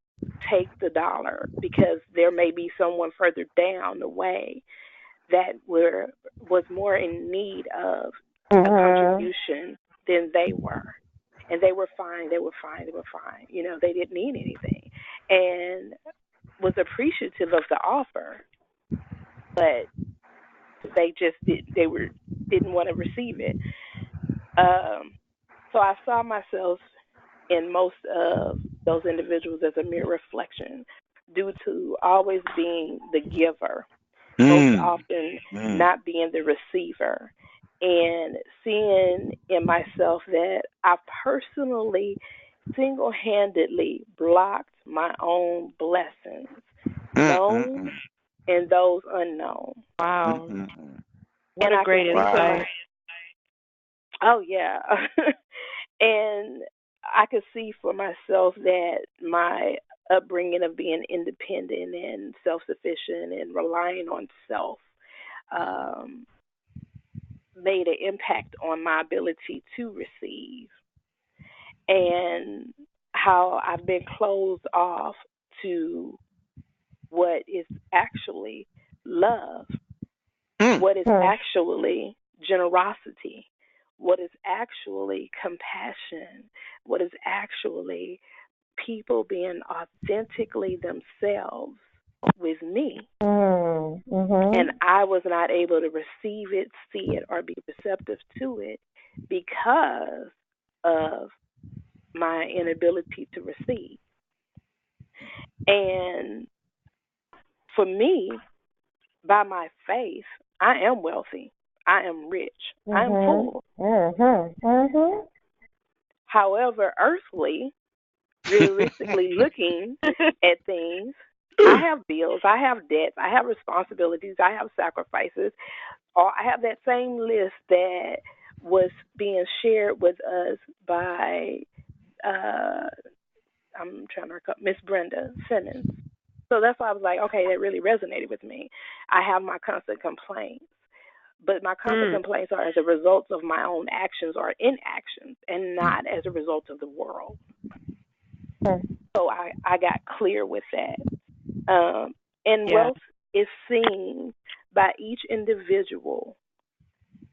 take the dollar because there may be someone further down the way that was more in need of a
Mhm.
contribution than they were. And they were fine, they were fine, they were fine. They didn't need anything. And was appreciative of the offer, but they just didn't want to receive it. Um so I saw myself in most of those individuals as a mere reflection due to always being the giver, most
Mm.
often
Mm.
not being the receiver, and seeing in myself that I personally single handedly blocked my own blessings,
Mm. Mm.
known
Mm.
and those unknown.
Mm.
Wow.
Mm. Mm.
What
And
a
I could
great
see for my,
insight.
oh yeah, and I could see for myself that my upbringing of being independent and self sufficient and relying on self um, made an impact on my ability to receive, and how I've been closed off to what is actually love,
Mm.
what is
Mhm.
actually generosity, what is actually compassion, what is actually people being authentically themselves with me. And
Mhm.
I was not able to receive it, see it, or be receptive to it because of my inability to receive. And for me, by my faith, I am wealthy. I am rich. I am
Mhm.
full.
Mhm. Mhm.
However, earthly, realistically looking at things, I have bills, I have debts, I have responsibilities, I have sacrifices, or I have that same list that was being shared with us by uh I'm trying to recall Miss Brenda Simmons. So that's why I was like, okay, that really resonated with me. I have my constant complaints, but my constant
Mm.
complaints are as a result of my own actions or inactions and
Mm.
not as a result of the world.
Mhm.
So I got clear with that. And
Yeah.
wealth is seen by each individual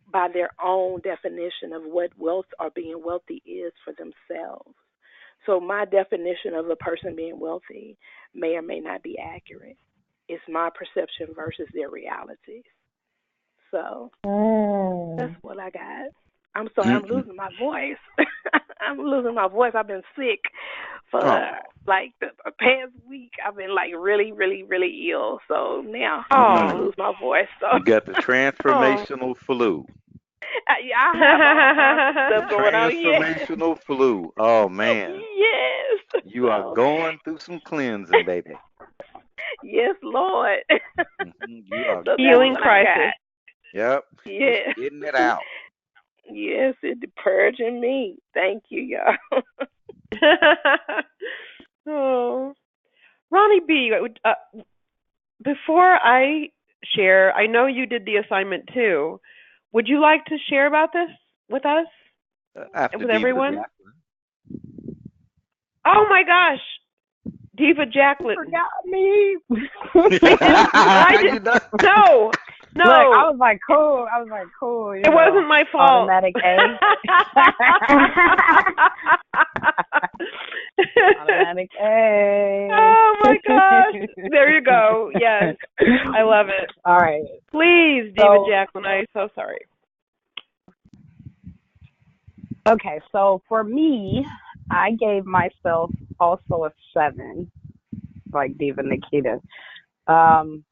by their own definition of what wealth or being wealthy is for themselves. So my definition of a person being wealthy may or may not be accurate. It's my perception versus their realities. So that's
Mhm.
what I got. I'm sorry, I'm
Mm.
losing my voice. I'm losing my voice. I've been sick for
Oh.
like the past week. I've been like really, really, really ill. So now I'm about to
Oh.
Mm.
lose my voice. So
You got the
Oh.
transformational flu.
I have all kinds of
The
stuff going on. Yeah.
transformational flu. Oh man.
Yes.
You are
So,
going through some cleansing, baby.
yes, Lord.
You are
So that's
Healing
what I
going.
crisis.
got.
Yep. It's
Yes.
getting it out.
Yes, it purging me. Thank you, y'all.
Oh, Ronnie B. Before I share, I know you did the assignment too. Would you like to share about this with us,
After
with
Diva
everyone?
Jacqueline.
Oh my gosh, Diva
You
Jacqueline.
forgot me.
I didn't. I did.
You done?
No,
Look, I
no.
was like, cool. I was like, cool.
It wasn't my fault.
Automatic A. Automatic A.
Oh my gosh. There you go. Yes. I love it.
All right.
Please, Diva
So,
Jacqueline, I'm so sorry.
okay. So for me, I gave myself also a 7, like Diva Nikita. Um,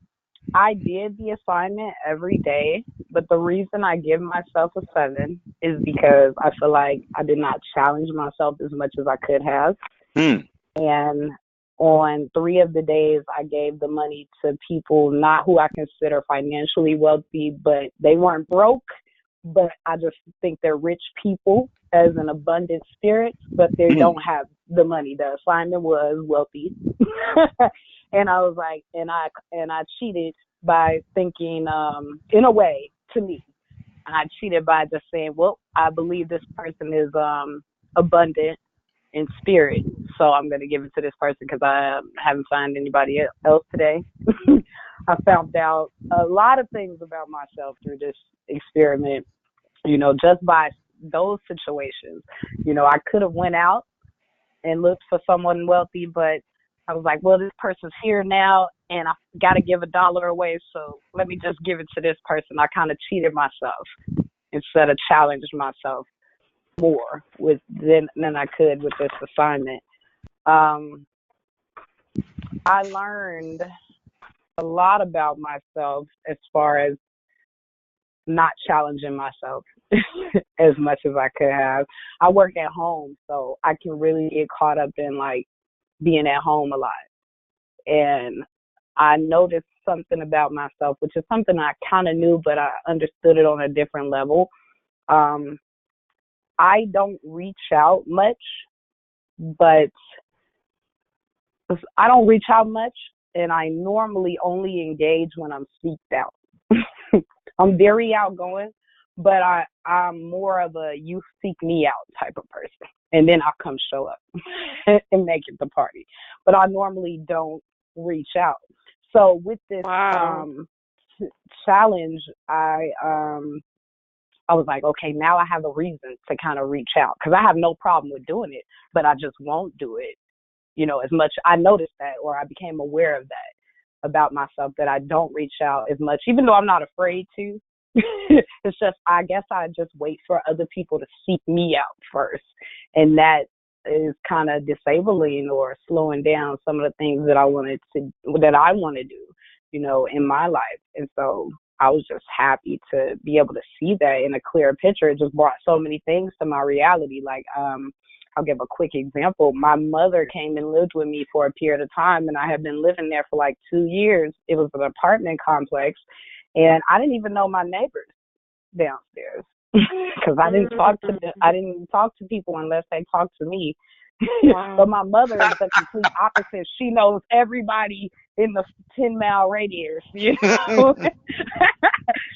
I did the assignment every day, but the reason I give myself a 7 is because I feel like I did not challenge myself as much as I could have.
Hmm.
And on 3 of the days, I gave the money to people not who I consider financially wealthy, but they weren't broke, but I just think they're rich people as an abundant spirit, but they
Hmm.
don't have the money. The assignment was wealthy. And I was like, and I cheated by thinking, in a way, to me, I cheated by just saying, well, I believe this person is abundant in spirit, so I'm going to give it to this person because I haven't found anybody else today. I found out a lot of things about myself through this experiment, just by those situations. I could have went out and looked for someone wealthy, but I was like, well, this person's here now, and I got to give $1 away, so let me just give it to this person. I kind of cheated myself instead of challenged myself more than I could with this assignment. Um, I learned a lot about myself as far as not challenging myself as much as I could have. I work at home, so I can really get caught up in like being at home a lot. And I noticed something about myself, which is something I kind of knew, but I understood it on a different level. Um, I don't reach out much, but I don't reach out much, and I normally only engage when I'm seeked out. I'm very outgoing, but I'm more of a you seek me out type of person, and then I'll come show up and make it the party. But I normally don't reach out. So with this
Wow.
challenge, I was like, okay, now I have a reason to kind of reach out because I have no problem with doing it, but I just won't do it, as much. I noticed that, or I became aware of that about myself, that I don't reach out as much, even though I'm not afraid to. It's just, I guess I just wait for other people to seek me out first. And that is kind of disabling or slowing down some of the things that I want to do, in my life. And so I was just happy to be able to see that in a clear picture. It just brought so many things to my reality. Like, I'll give a quick example. My mother came and lived with me for a period of time, and I had been living there for like 2 years. It was an apartment complex, and I didn't even know my neighbors downstairs because I didn't talk to people unless they talked to me.
Wow.
But my mother is the complete opposite. She knows everybody in the 10-mile radius,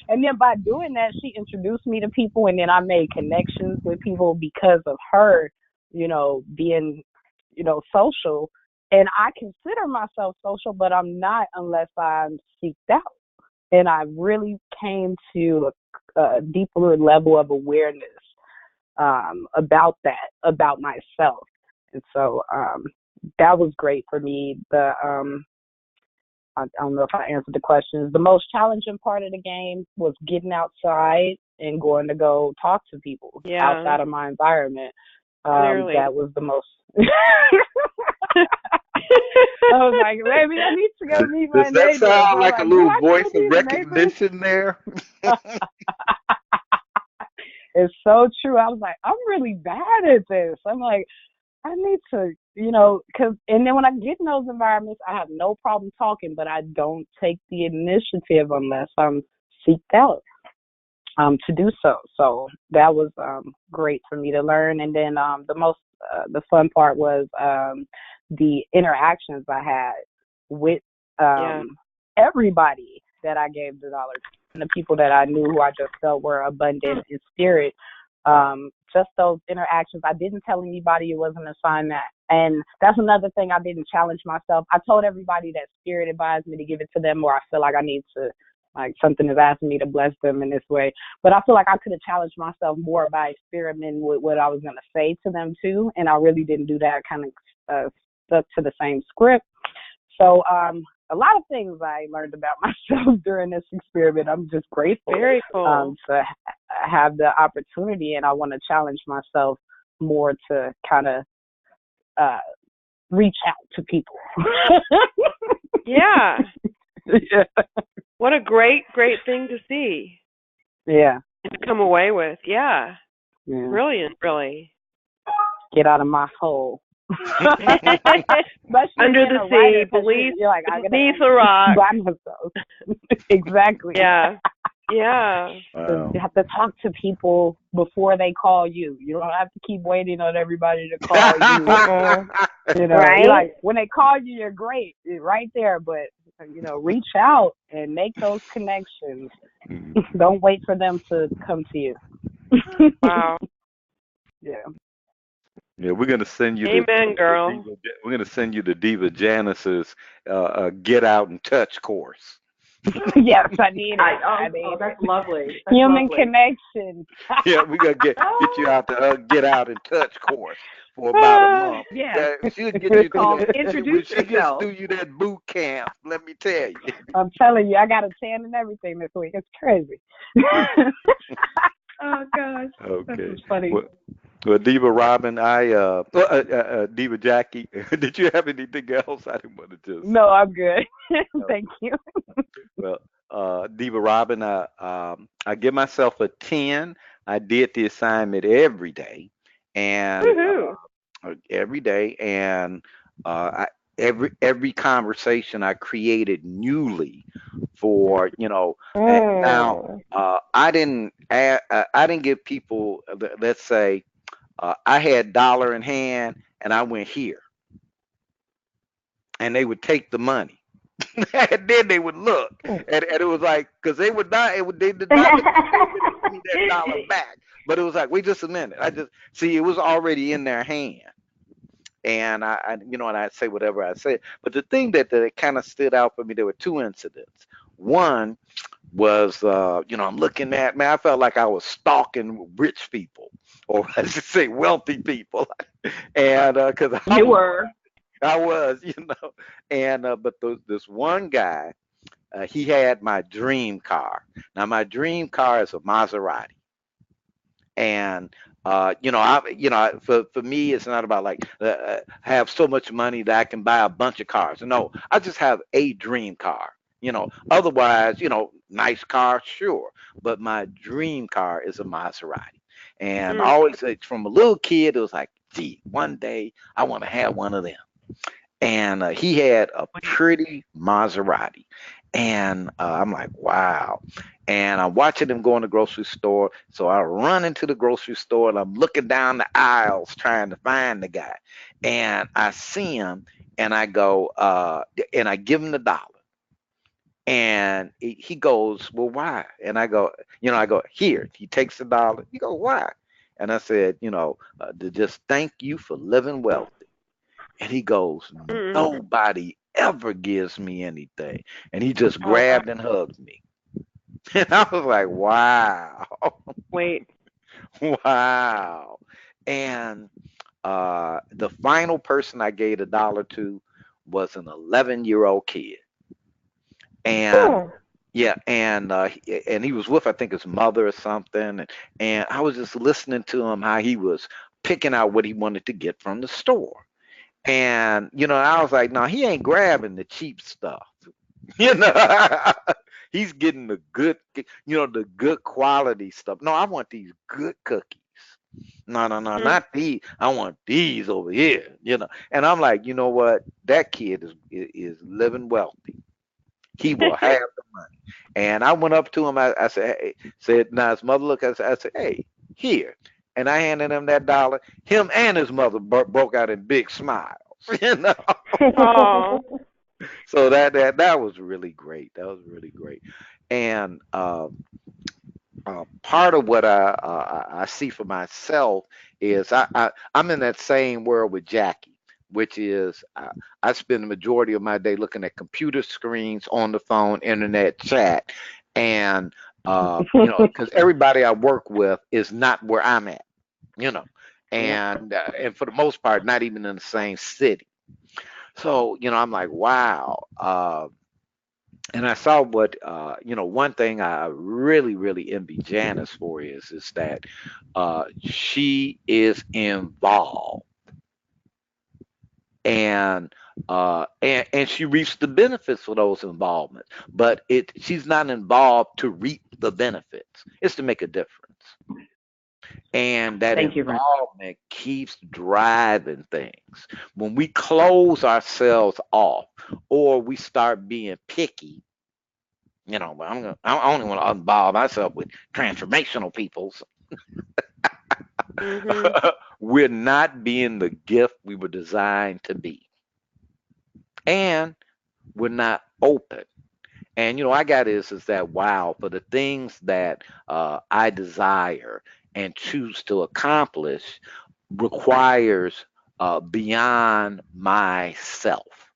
And then by doing that, she introduced me to people, and then I made connections with people because of her, being, social. And I consider myself social, but I'm not unless I'm seeked out. And I really came to a deeper level of awareness about that, about myself. And so that was great for me. I don't know if I answered the questions. The most challenging part of the game was getting outside and going to go talk to people
Yeah.
outside of my environment.
Clearly.
That was the most. I was like, maybe I need to go meet my
Does that
neighbors.
sound
I'm
like a
like, do
little
I
voice
still
of
need a neighbor?
recognition there?
It's so true. I was like, I'm really bad at this. I'm like, I need to, because, and then when I get in those environments, I have no problem talking, but I don't take the initiative unless I'm seeked out to do so. So that was great for me to learn. And then the fun part was the interactions I had with
Yeah.
everybody that I gave the dollar to, and the people that I knew who I just felt were abundant in spirit. Just those interactions. I didn't tell anybody it wasn't an assignment. And that's another thing I didn't challenge myself. I told everybody that spirit advised me to give it to them, or I feel like I need to, like something is asking me to bless them in this way. But I feel like I could have challenged myself more by experimenting with what I was going to say to them too. And I really didn't do that. I kind of stuck to the same script. So a lot of things I learned about myself during this experiment. I'm just grateful
Very cool.
to have the opportunity, and I want to challenge myself more to kind of reach out to people.
Yeah.
Yeah.
What a great thing to see
Yeah.
and to come away with. Yeah.
Yeah.
Brilliant, really.
Get out of my hole. Especially
Under
being
the
a
sea,
writer, 'cause you're like, I gotta
beneath a rock.
by myself. Exactly.
Yeah. Yeah.
Wow.
You have to talk to people before they call you. You don't have to keep waiting on everybody to call you.
Mm-mm.
You're
Right?
like, when they call you, you're great. You're right there. But, reach out and make those connections. Don't wait for them to come to you.
Wow.
Yeah.
Yeah, we're gonna send you
Amen, girl.
we're gonna send you the Diva Janice's Get Out and Touch course.
Yes, I need it. I need
that's
it.
lovely. That's
Human
lovely.
connection.
Yeah, we gotta get you out the Get Out and Touch course for about a
Ah,
month.
Yes.
She'll get
It's
you through
called
that. When
Introduce
she gets
Yourself.
through you that boot camp, let me tell you.
I'm telling you, I got a tan and everything this week. It's crazy.
Oh gosh, that's
Okay.
funny.
Well, Diva Robin, Diva Jackie, did you have anything else? I didn't want to just.
No, I'm good. Thank you.
Well, Diva Robin, I give myself a 10. I did the assignment
woohoo.
every day, and every conversation I created newly for and now
Mm.
I didn't give people let's say I had dollar in hand and I went here and they would take the money. And then they would look, and it was like, because they would not, they did not look like they were going to give me that dollar back. But it was like, wait just a minute. I just see it was already in their hand, and and I say whatever I said. But the thing that kind of stood out for me, there were two incidents. One was, I'm looking at, man, I felt like I was stalking rich people, or I should say, wealthy people, and because
You were.
I was, and but this one guy. He had my dream car. Now my dream car is a Maserati, and for me, it's not about like have so much money that I can buy a bunch of cars. No, I just have a dream car. Otherwise, nice car, sure, but my dream car is a Maserati, and I
Mm.
always say from a little kid, it was like, gee, one day I want to have one of them. And he had a pretty Maserati, and I'm like, wow. And I'm watching him go in the grocery store, so I run into the grocery store and I'm looking down the aisles trying to find the guy, and I see him, and I go, and I give him the dollar, and he goes, well, why? And I go, here. He takes the dollar. He goes, why? And I said, to just thank you for living well. And he goes,
Mm.
nobody ever gives me anything. And he just
Oh, wow.
grabbed and hugged me. And I was like, wow,
Wait.
wow. And the final person I gave a dollar to was an 11-year-old kid. And
Mm.
yeah, and he was with, I think, his mother or something. And I was just listening to him, how he was picking out what he wanted to get from the store. And I was like, no, he ain't grabbing the cheap stuff. You know, he's getting the good, the good quality stuff. No, I want these good cookies. No, no, no,
Mhm.
not these. I want these over here, And I'm like, you know what? That kid is living wealthy. He will have the money. And I went up to him. I said, hey, said, now his mother looked. I said, hey, here. And I handed him that dollar. Him and his mother broke out in big smiles. You know.
Oh.
So that was really great. That was really great. And part of what I see for myself is I'm in that same world with Jackie, which is I spend the majority of my day looking at computer screens, on the phone, internet chat, and because everybody I work with is not where I'm at, you know,
Yep.
and for the most part, not even in the same city. So I'm like, wow. And I saw what one thing I really really envy Janice for is that she is involved and she reaps the benefits for those involvements, but she's not involved to reap the benefits. It's to make a difference. And that
Thank you, Ron.
involvement keeps driving things. When we close ourselves off or we start being picky, but I only want to involve myself with transformational peoples.
Mhm.
We're not being the gift we were designed to be. And we're not open. And I got is that wow, for the things that I desire and choose to accomplish requires beyond myself.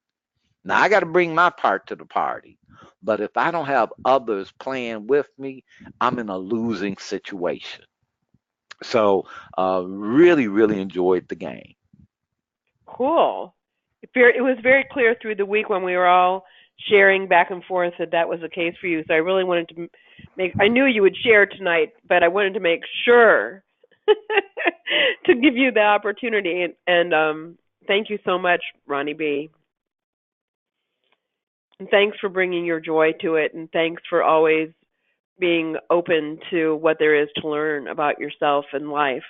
Now I got to bring my part to the party, but if I don't have others playing with me, I'm in a losing situation. So really, really enjoyed the game.
Cool. It was very clear through the week when we were all sharing back and forth that that was the case for you. So I really wanted to make. I knew you would share tonight, but I wanted to make sure to give you the opportunity. And thank you so much, Ronnie B. And thanks for bringing your joy to it, and thanks for always being open to what there is to learn about yourself and life.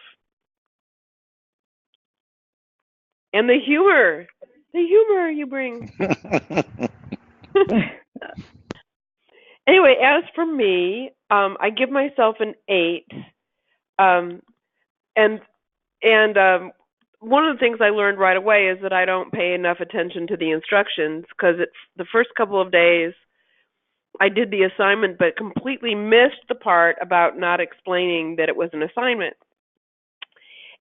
And the humor you bring. Anyway, as for me, I give myself an 8. Um, and and one of the things I learned right away is that I don't pay enough attention to the instructions because the first couple of days I did the assignment but completely missed the part about not explaining that it was an assignment.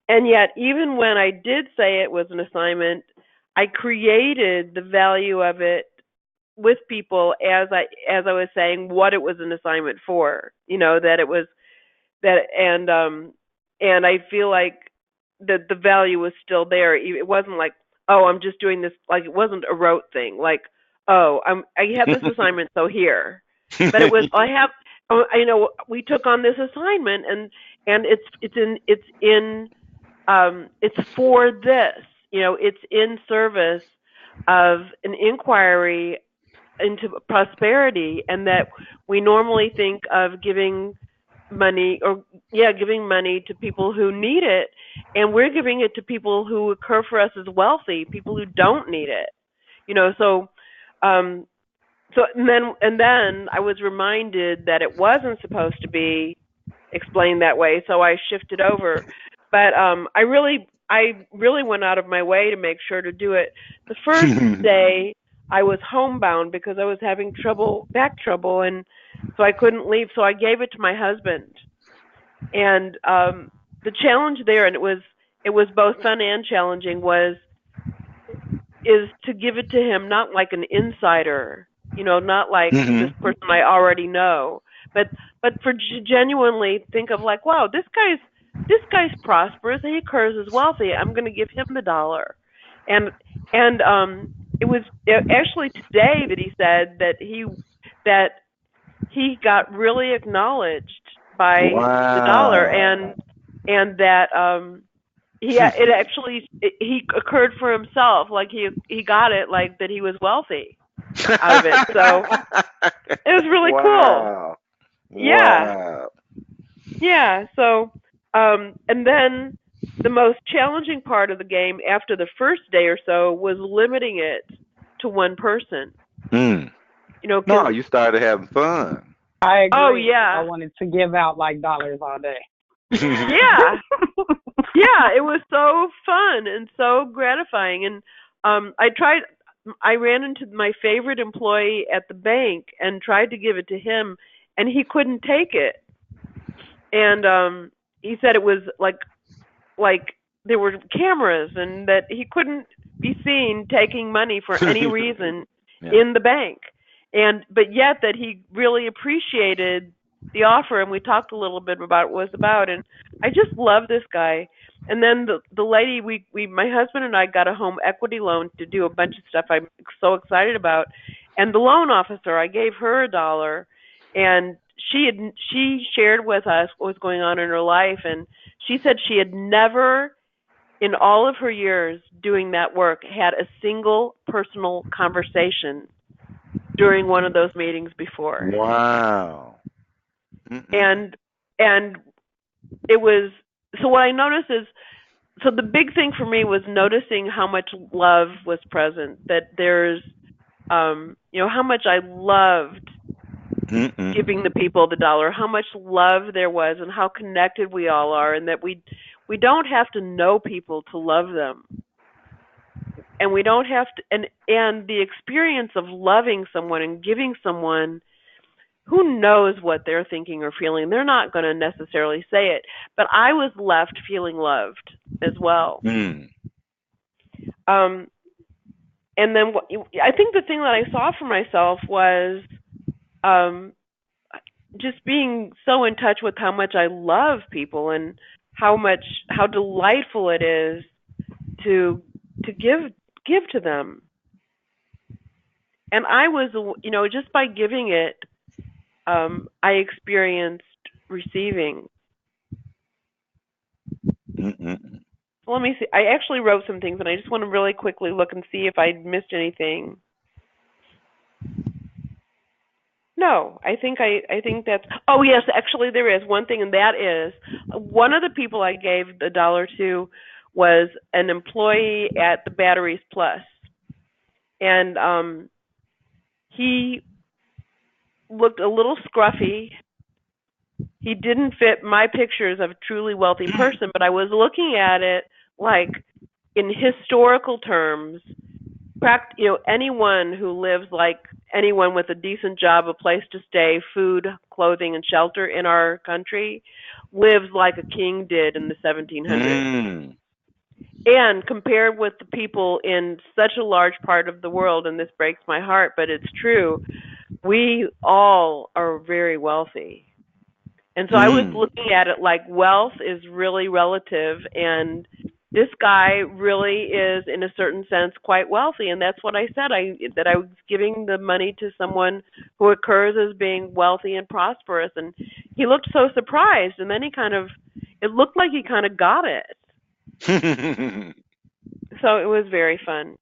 And yet, even when I did say it was an assignment, I created the value of it with people as I was saying what it was an assignment for. That it was that and I feel like that the value was still there. It wasn't like, oh, I'm just doing this, like it wasn't a rote thing, like, oh, I have this assignment, so here. But it was I have we took on this assignment, and it's for this. It's in service of an inquiry into prosperity, and that we normally think of giving money giving money to people who need it, and we're giving it to people who occur for us as wealthy, people who don't need it. So um and then I was reminded that it wasn't supposed to be explained that way, so I shifted over. But I really went out of my way to make sure to do it. The first day I was homebound because I was having back trouble, and so I couldn't leave. So I gave it to my husband, and the challenge there, and it was both fun and challenging, is to give it to him not like an insider, not like this
Mhm.
person I already know, but for genuinely think of like, wow, this guy's prosperous, he occurs as wealthy. I'm going to give him the dollar, and it was actually today that he said that he got really acknowledged by the dollar,
Wow.
and that he occurred for himself, like he got it, like that he was wealthy out of it. So it was really cool.
Wow.
Yeah.
Wow.
Yeah. So And then the most challenging part of the game after the first day or so was limiting it to one person.
Mm.
Because
No, you started having fun.
I
oh
agree. I
yeah,
wanted to give out like dollars all day.
yeah, yeah, it was so fun and so gratifying. And I ran into my favorite employee at the bank and tried to give it to him, and he couldn't take it. And he said it was like there were cameras and that he couldn't be seen taking money for any reason
Yeah.
in the bank. And but yet that he really appreciated the offer, and we talked a little bit about what it was about. And I just love this guy. And then the lady, we my husband and I got a home equity loan to do a bunch of stuff I'm so excited about. And the loan officer, I gave her $1, and she shared with us what was going on in her life. And she said she had never in all of her years doing that work had a single personal conversation during one of those meetings before.
Wow.
And and it was, so what I noticed is, so the big thing for me was noticing how much love was present, that there's how much I loved giving the people the $1, how much love there was, and how connected we all are, and that we don't have to know people to love them, and we don't have to, and the experience of loving someone and giving someone, who knows what they're thinking or feeling. They're not going to necessarily say it, but I was left feeling loved as well. And then I think the thing that I saw for myself was just being so in touch with how much I love people and how delightful it is to give to them. And I was, just by giving it, I experienced receiving. So let me see. I actually wrote some things, and I just want to really quickly look and see if I missed anything. No, I think that's. Oh yes, actually there is one thing, and that is one of the people I gave the $1 to was an employee at the Batteries Plus, and he looked a little scruffy. He didn't fit my pictures of a truly wealthy person, but I was looking at it like in historical terms. Anyone who lives like anyone with a decent job, a place to stay, food, clothing, and shelter in our country lives like a king did in the 1700s. And compared with the people in such a large part of the world, and this breaks my heart, but it's true, we all are very wealthy. And so I was looking at it like wealth is really relative, and this guy really is, in a certain sense, quite wealthy. And that's what I said, that I was giving the money to someone who occurs as being wealthy and prosperous. And he looked so surprised, and then it looked like he kind of got it. So it was very fun.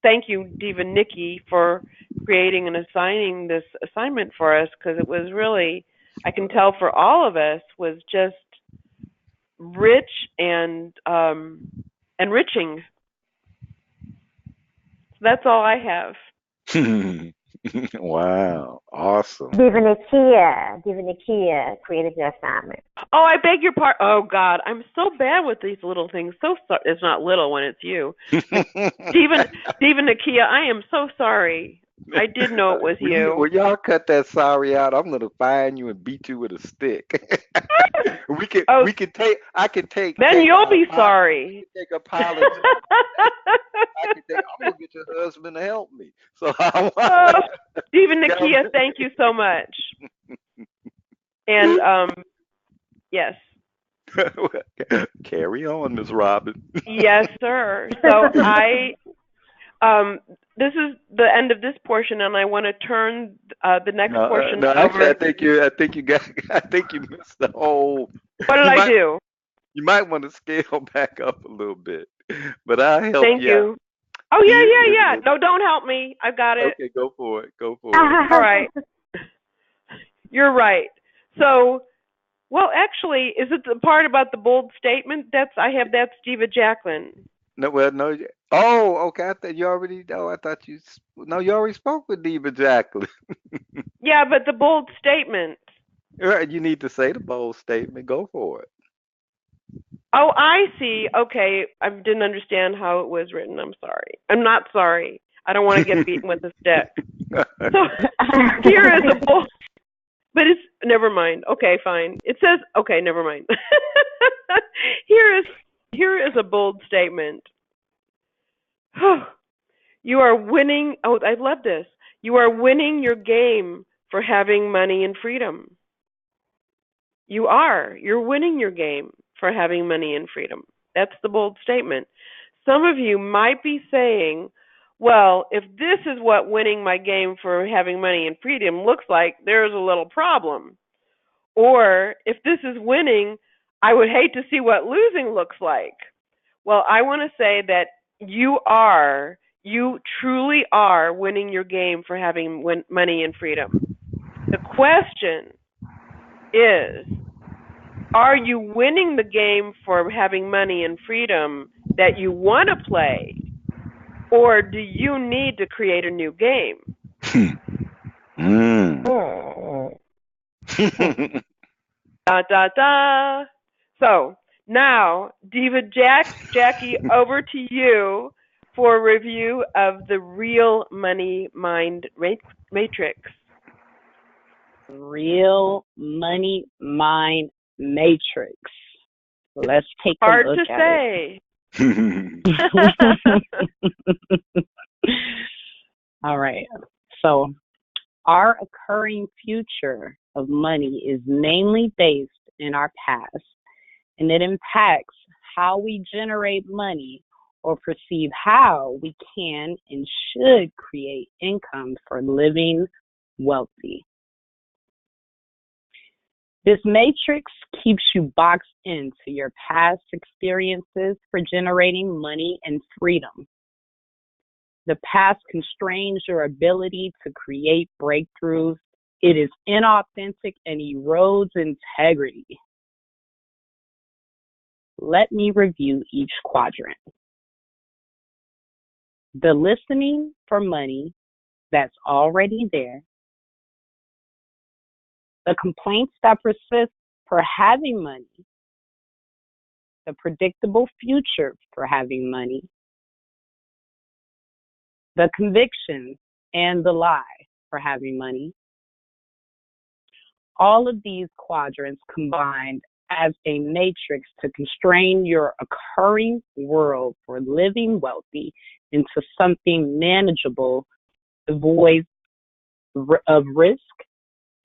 Thank you, Diva Nikki, for creating and assigning this assignment for us, because it was really, I can tell for all of us, was just rich and enriching. So that's all I have.
Wow, awesome.
Diva Nikia created the assignment.
Oh, I beg your pardon. Oh God, I'm so bad with these little things. So it's not little when it's you, Diva Nikia. I am so sorry. I did know it was you.
Well, y'all cut that sorry out. I'm gonna find you and beat you with a stick. We can take. I can take.
Then you'll be sorry.
Take apology. I'm gonna get your husband to help me. So
Diva Nikia, thank you so much. And yes.
Carry on, Ms. Robin.
Yes, sir. So this is the end of this portion, and I want to turn the next portion over.
Actually, I think you missed the whole.
What did I do?
You might want to scale back up a little bit, but I'll help you.
Thank you. Oh yeah. No, don't help me. I've got it.
Okay, go for it.
All right. You're right. So Well, actually, is it the part about the bold statement? That's Diva Jacqueline.
No, well, no. Oh, okay. I thought you already. Oh, I thought you. No, you already spoke with Diva Jacqueline.
Yeah, but the bold statement.
Right, you need to say the bold statement. Go for
Oh, I see. Okay, I didn't understand how it was written. I'm sorry. I'm not sorry. I don't want to get beaten with a stick. So here is a bold, but it's never mind. Okay, fine. It says okay, never mind. here is here is a bold statement. You are winning. Oh, I love this. You are winning your game for having money and freedom. You are. You're winning your game for having money and freedom. That's the bold statement. Some of you might be saying, well, if this is what winning my game for having money and freedom looks like, there's a little problem. Or if this is winning, I would hate to see what losing looks like. Well, I want to say that you truly are winning your game for having money and freedom. The question is, are you winning the game for having money and freedom that you want to play, or do you need to create a new game?
it. Mm.
Da da da. So now, Jackie, over to you for a review of the Real Money Mind Matrix.
Real Money Mind Matrix. Let's take a
Hard
look
to
at
say.
it. All right. So, our occurring future of money is mainly based in our past, and it impacts how we generate money or perceive how we can and should create income for living wealthy. This matrix keeps you boxed into your past experiences for generating money and freedom. The past constrains your ability to create breakthroughs. It is inauthentic and erodes integrity. Let me review each quadrant. The listening for money that's already there. The complaints that persist for having money. The predictable future for having money. The conviction and the lie for having money. All of these quadrants combined as a matrix to constrain your occurring world for living wealthy into something manageable, devoid of risk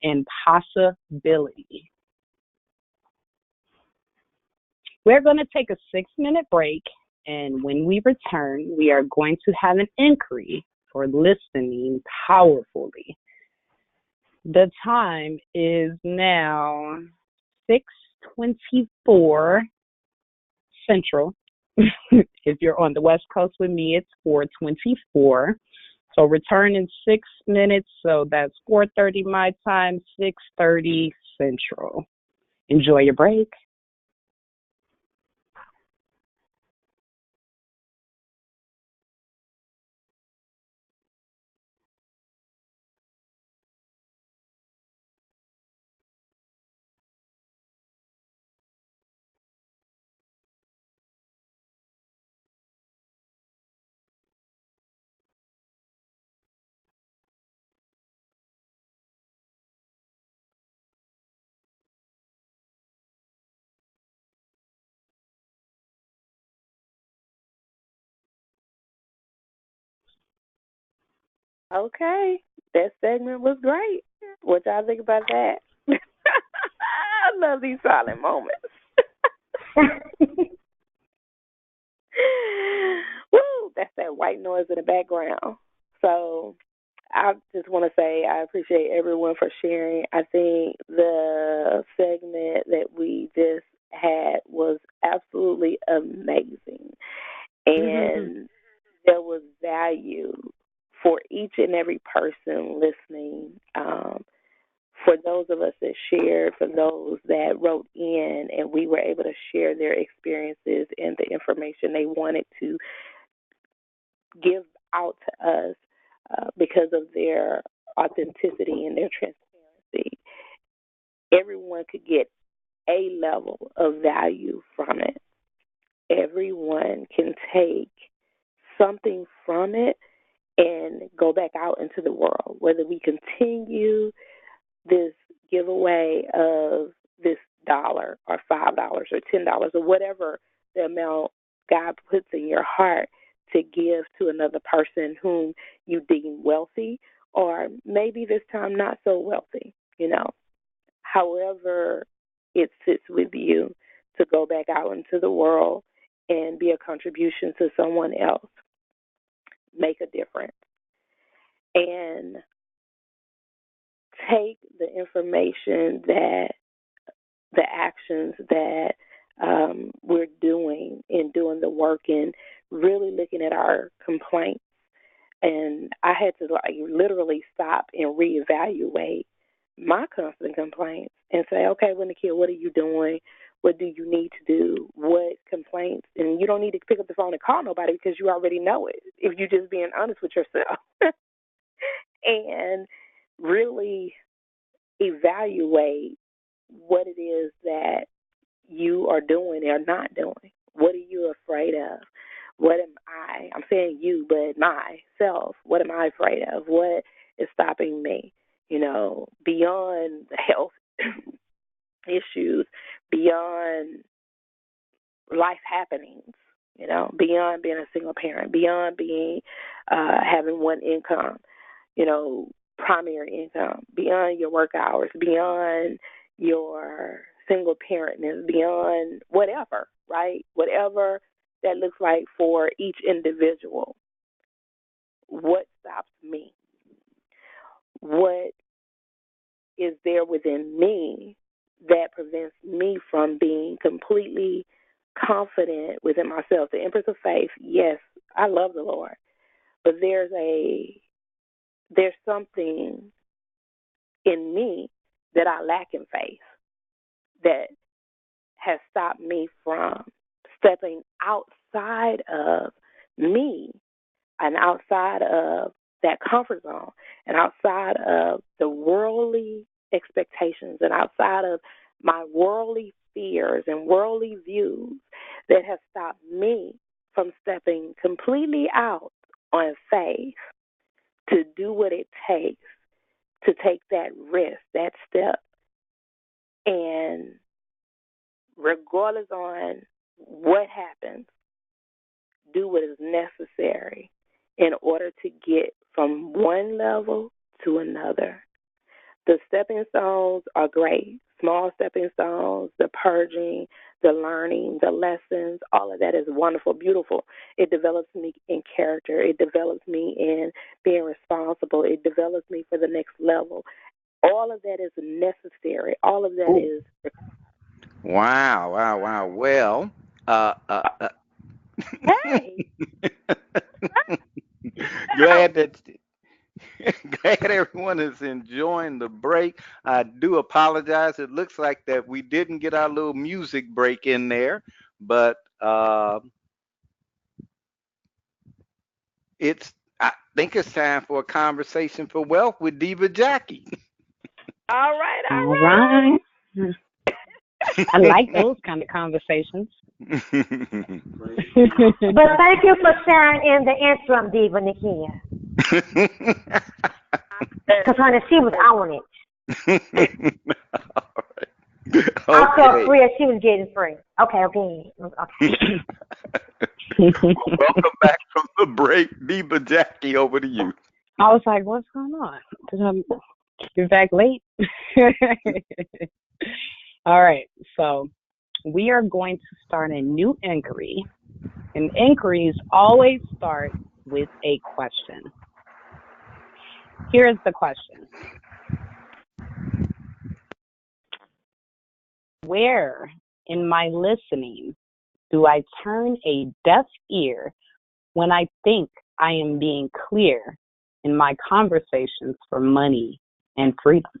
and possibility. We're going to take a 6-minute break, and when we return, we are going to have an inquiry for listening powerfully. The time is now 6:24 Central. If you're on the West Coast with me, it's 4:24. So return in 6 minutes. So that's 4:30 my time, 6:30 Central. Enjoy your break.
Okay, that segment was great. What y'all think about that? I love these silent moments. Woo, that's that white noise in the background. So I just want to say I appreciate everyone for sharing. I think the segment that we just had was absolutely amazing. And there was value for each and every person listening for those of us that shared, for those that wrote in, and we were able to share their experiences and the information they wanted to give out to us because of their authenticity and their transparency. Everyone could get a level of value from it. Everyone can take something from it and go back out into the world. Whether we continue this giveaway of this $1 or $5 or $10 or whatever the amount God puts in your heart to give to another person whom you deem wealthy, or maybe this time not so wealthy, however it sits with you to go back out into the world and be a contribution to someone else, make a difference. And take the information, that the actions that we're doing in doing the work and really looking at our complaints. And I had to literally stop and reevaluate my constant complaints and say, okay, Nikhil, what are you doing? What do you need to do? What complaints? And you don't need to pick up the phone and call nobody because you already know it if you're just being honest with yourself. And really evaluate what it is that you are doing or not doing. What are you afraid of? What am I? I'm saying you, but myself. What am I afraid of? What is stopping me? Beyond health issues, beyond life happenings, beyond being a single parent, beyond being having one income, primary income, beyond your work hours, beyond your single parentness, beyond whatever, right? Whatever that looks like for each individual. What stops me? What is there within me that prevents me from being completely confident within myself? The Empress of Faith, yes, I love the Lord, but there's something in me that I lack in faith that has stopped me from stepping outside of me and outside of that comfort zone and outside of the worldly expectations and outside of my worldly fears and worldly views that have stopped me from stepping completely out on faith to do what it takes to take that risk, that step, and regardless on what happens, do what is necessary in order to get from one level to another. The stepping stones are great. Small stepping stones, the purging, the learning, the lessons, all of that is wonderful, beautiful. It develops me in character. It develops me in being responsible. It develops me for the next level. All of that is necessary. All of that is.
Wow, wow, wow. Well,
Hey!
glad that glad everyone is enjoying the break. I do apologize. It looks like that we didn't get our little music break in there, but I think it's time for a conversation for wealth with Diva Jackie.
All right, all
All
right.
right. I like those kind of conversations.
But thank you for sharing in the interim, Diva Nakia. Because, honey, she was on it. I felt free as she was getting free. Okay.
Welcome back from the break. Diva Jackie, over to you.
I was like, what's going on? You're back late? All right. So we are going to start a new inquiry. And inquiries always start with a question. Here's the question. Where in my listening do I turn a deaf ear when I think I am being clear in my conversations for money and freedom?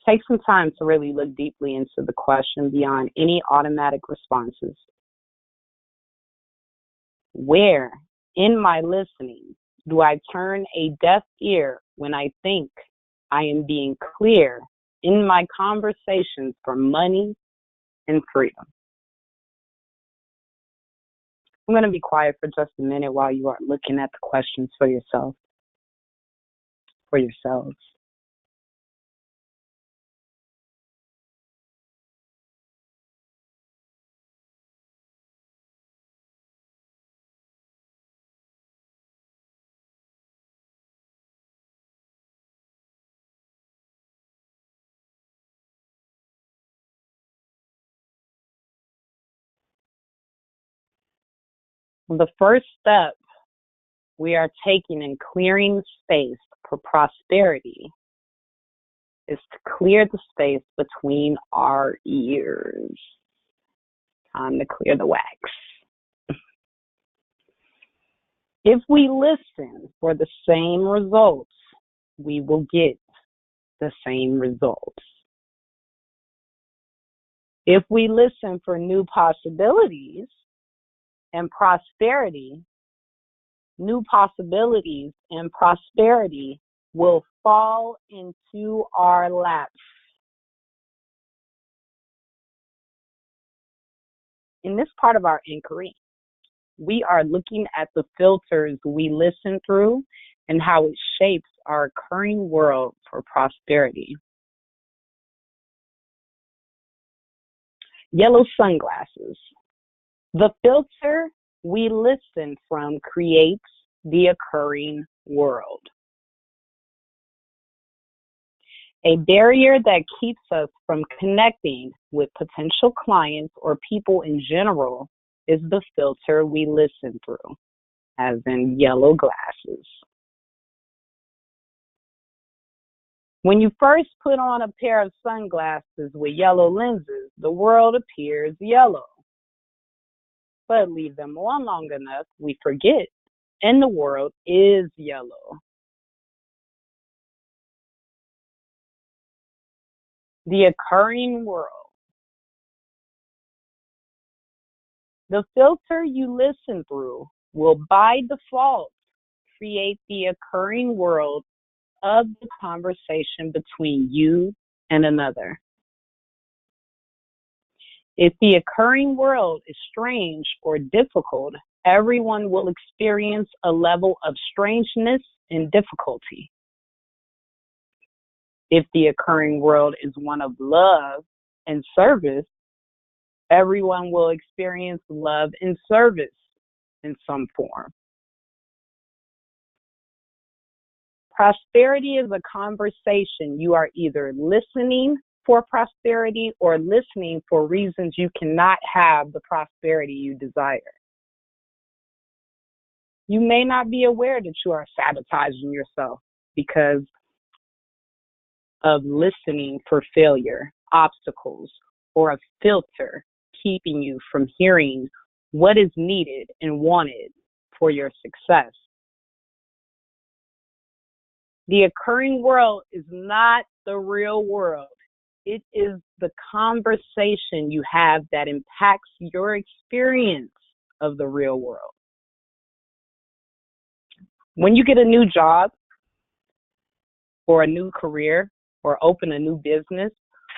Take some time to really look deeply into the question beyond any automatic responses. Where in my listening do I turn a deaf ear when I think I am being clear in my conversations for money and freedom? I'm going to be quiet for just a minute while you are looking at the questions for yourself, for yourselves. The first step we are taking in clearing space for prosperity is to clear the space between our ears. Time to clear the wax. If we listen for the same results, we will get the same results. If we listen for new possibilities and prosperity, new possibilities and prosperity will fall into our laps. In this part of our inquiry, we are looking at the filters we listen through and how it shapes our occurring world for prosperity. Yellow sunglasses. The filter we listen from creates the occurring world. A barrier that keeps us from connecting with potential clients or people in general is the filter we listen through, as in yellow glasses. When you first put on a pair of sunglasses with yellow lenses, the world appears yellow. But leave them on long enough, we forget, and the world is yellow. The occurring world. The filter you listen through will by default create the occurring world of the conversation between you and another. If the occurring world is strange or difficult, everyone will experience a level of strangeness and difficulty. If the occurring world is one of love and service, everyone will experience love and service in some form. Prosperity is a conversation. You are either listening for prosperity or listening for reasons you cannot have the prosperity you desire. You may not be aware that you are sabotaging yourself because of listening for failure, obstacles, or a filter keeping you from hearing what is needed and wanted for your success. The occurring world is not the real world. It is the conversation you have that impacts your experience of the real world. When you get a new job or a new career or open a new business,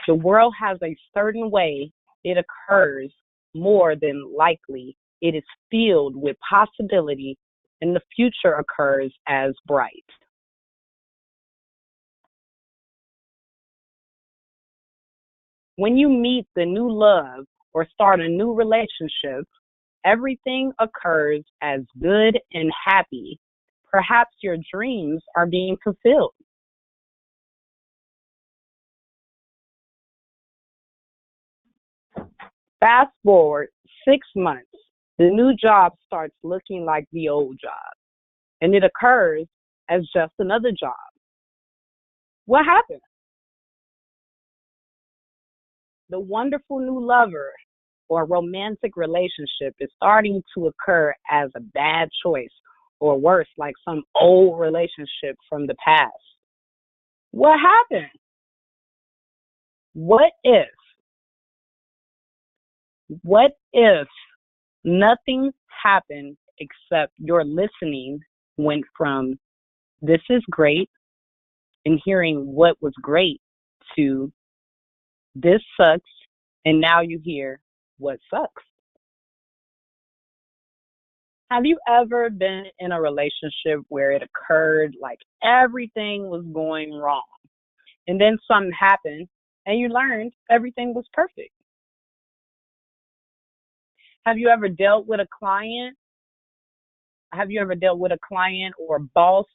the world has a certain way it occurs. More than likely, it is filled with possibility and the future occurs as bright. When you meet the new love or start a new relationship, everything occurs as good and happy. Perhaps your dreams are being fulfilled. Fast forward 6 months, the new job starts looking like the old job, and it occurs as just another job. What happened? The wonderful new lover or romantic relationship is starting to occur as a bad choice, or worse, like some old relationship from the past. What happened? What if, what if nothing happened except your listening went from this is great and hearing what was great to this sucks and now you hear what sucks? Have you ever been in a relationship where it occurred like everything was going wrong and then something happened and you learned everything was perfect? Have you ever dealt with a client? Have you ever dealt with a client or boss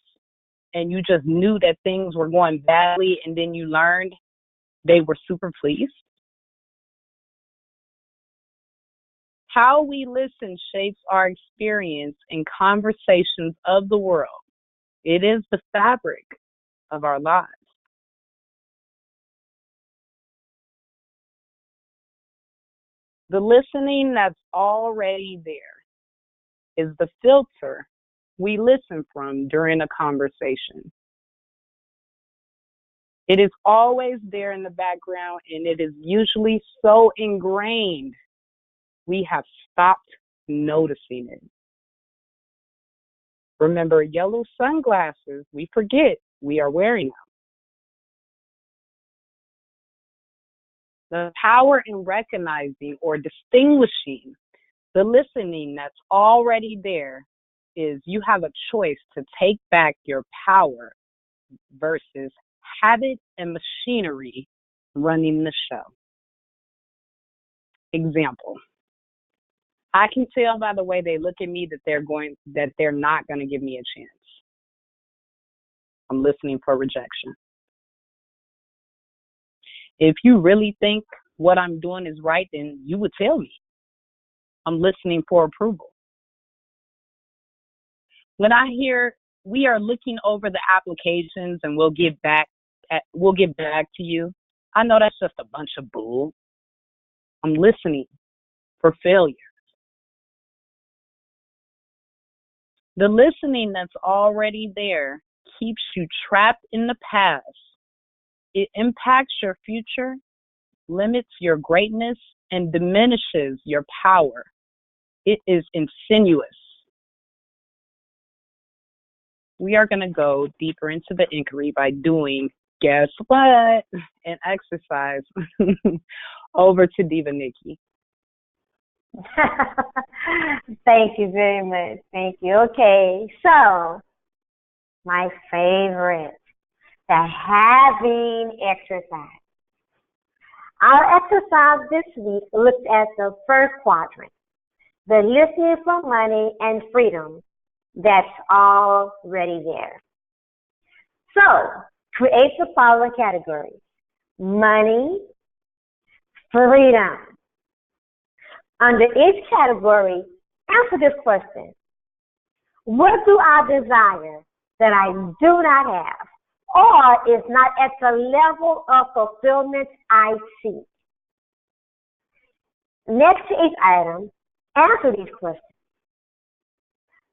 and you just knew that things were going badly and then you learned they were super pleased? How we listen shapes our experience in conversations of the world. It is the fabric of our lives. The listening that's already there is the filter we listen from during a conversation. It is always there in the background, and it is usually so ingrained we have stopped noticing it. Remember yellow sunglasses, we forget we are wearing them. The power in recognizing or distinguishing the listening that's already there is you have a choice to take back your power versus habit and machinery running the show. Example. I can tell by the way they look at me that they're not going to give me a chance. I'm listening for rejection. If you really think what I'm doing is right, then you would tell me. I'm listening for approval. When I hear we are looking over the applications and we'll get back to you, I know that's just a bunch of bull. I'm listening for failure. The listening that's already there keeps you trapped in the past. It impacts your future, limits your greatness, and diminishes your power. It is insidious. We are going to go deeper into the inquiry by doing, guess what, an exercise. Over to Diva Nikki.
Thank you very much. Thank you. Okay, so my favorite, the having exercise. Our exercise this week looks at the first quadrant, the listening for money and freedom that's already there. So, create the following categories: money, freedom. Under each category, answer this question: what do I desire that I do not have, or is not at the level of fulfillment I seek? Next to each item, answer these questions.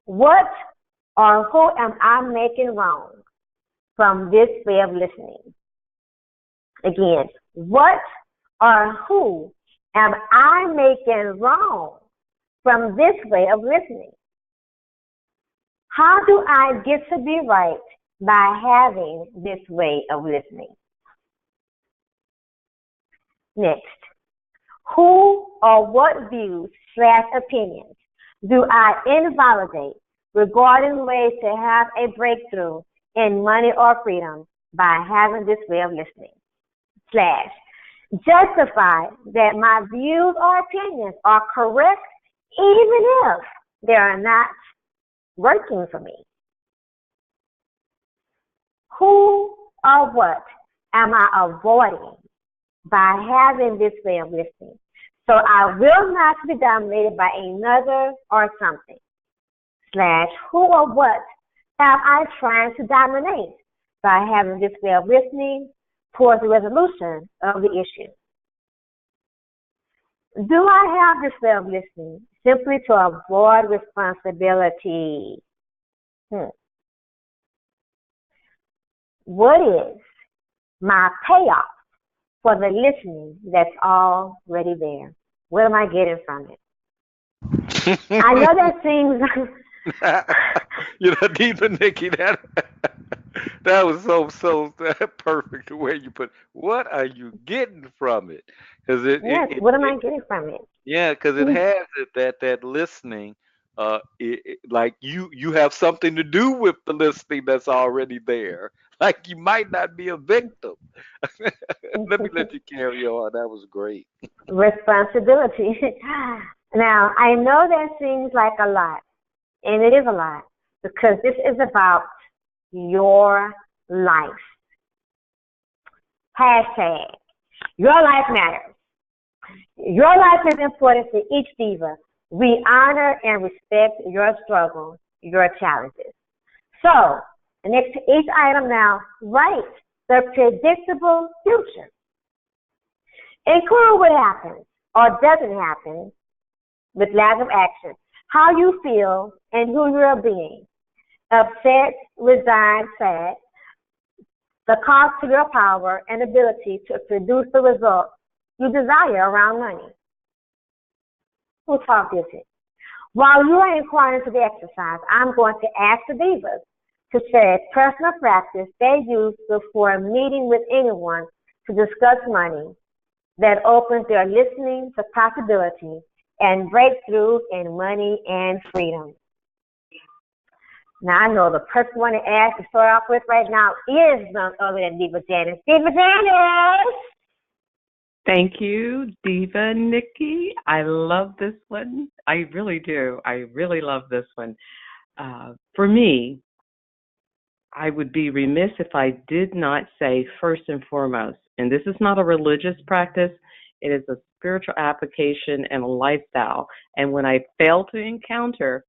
What or who am I making wrong from this way of listening? Again, what or who am I making wrong from this way of listening? How do I get to be right by having this way of listening? Next, who or what views/opinions do I invalidate regarding ways to have a breakthrough in money or freedom by having this way of listening? / justify that my views or opinions are correct even if they are not working for me. Who or what am I avoiding by having this way of listening? So I will not be dominated by another or something. / who or what am I trying to dominate by having this way of listening towards the resolution of the issue? Do I have this way of listening simply to avoid responsibility? What is my payoff for the listening that's already there. What am I getting from it? I know that seems
Deepa, Nikki, that was so perfect the way you put. What are you getting from it? Because
yes, what am I getting from it?
yeah, because it has that listening. Like you have something to do with the listening that's already there. Like you might not be a victim. Let me let you carry on. That was great.
Responsibility. Now, I know that seems like a lot, and it is a lot, because this is about your life. Hashtag, your life matters. Your life is important to each diva. We honor and respect your struggles, your challenges. So, next to each item now, write the predictable future. Include what happens or doesn't happen with lack of action, how you feel and who you're being. Upset, resigned, sad, the cost to your power and ability to produce the results you desire around money. We'll talk this in. While you are inquiring to the exercise, I'm going to ask the divas to share a personal practice they use before meeting with anyone to discuss money that opens their listening to possibilities and breakthroughs in money and freedom. Now, I know the perfect one to ask to start off with right now is none other than Diva Janice. Diva Janice!
Thank you, Diva Nikki. I love this one. I really do. I really love this one. For me, I would be remiss if I did not say first and foremost, and this is not a religious practice, it is a spiritual application and a lifestyle. And when I fail to encounter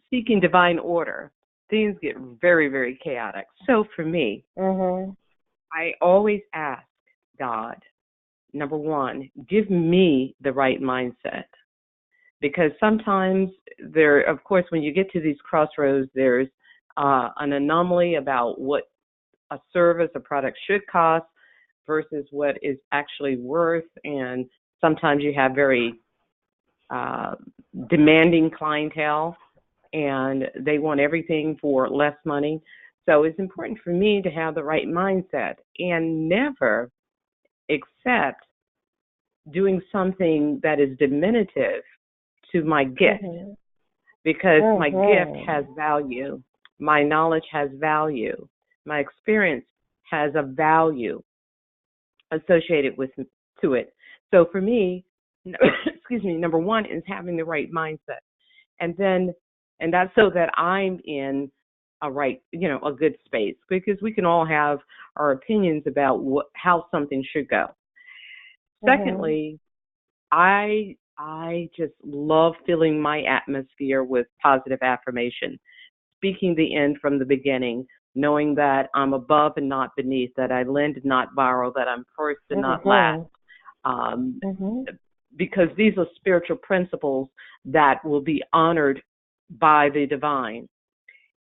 seeking divine order, things get very, very chaotic. So for me, I always ask God, number one, give me the right mindset. Because sometimes of course, when you get to these crossroads, there's an anomaly about what a service, a product should cost versus what is actually worth. And sometimes you have very demanding clientele, and they want everything for less money. So it's important for me to have the right mindset and never accept doing something that is diminutive to my gift, because my gift has value, my knowledge has value, my experience has a value associated to it. So for me, excuse me, number one is having the right mindset, and that's so that I'm in a good space, because we can all have our opinions about how something should go. Secondly, I just love filling my atmosphere with positive affirmation, speaking the end from the beginning, knowing that I'm above and not beneath, that I lend and not borrow, that I'm first and not last. Because these are spiritual principles that will be honored by the divine.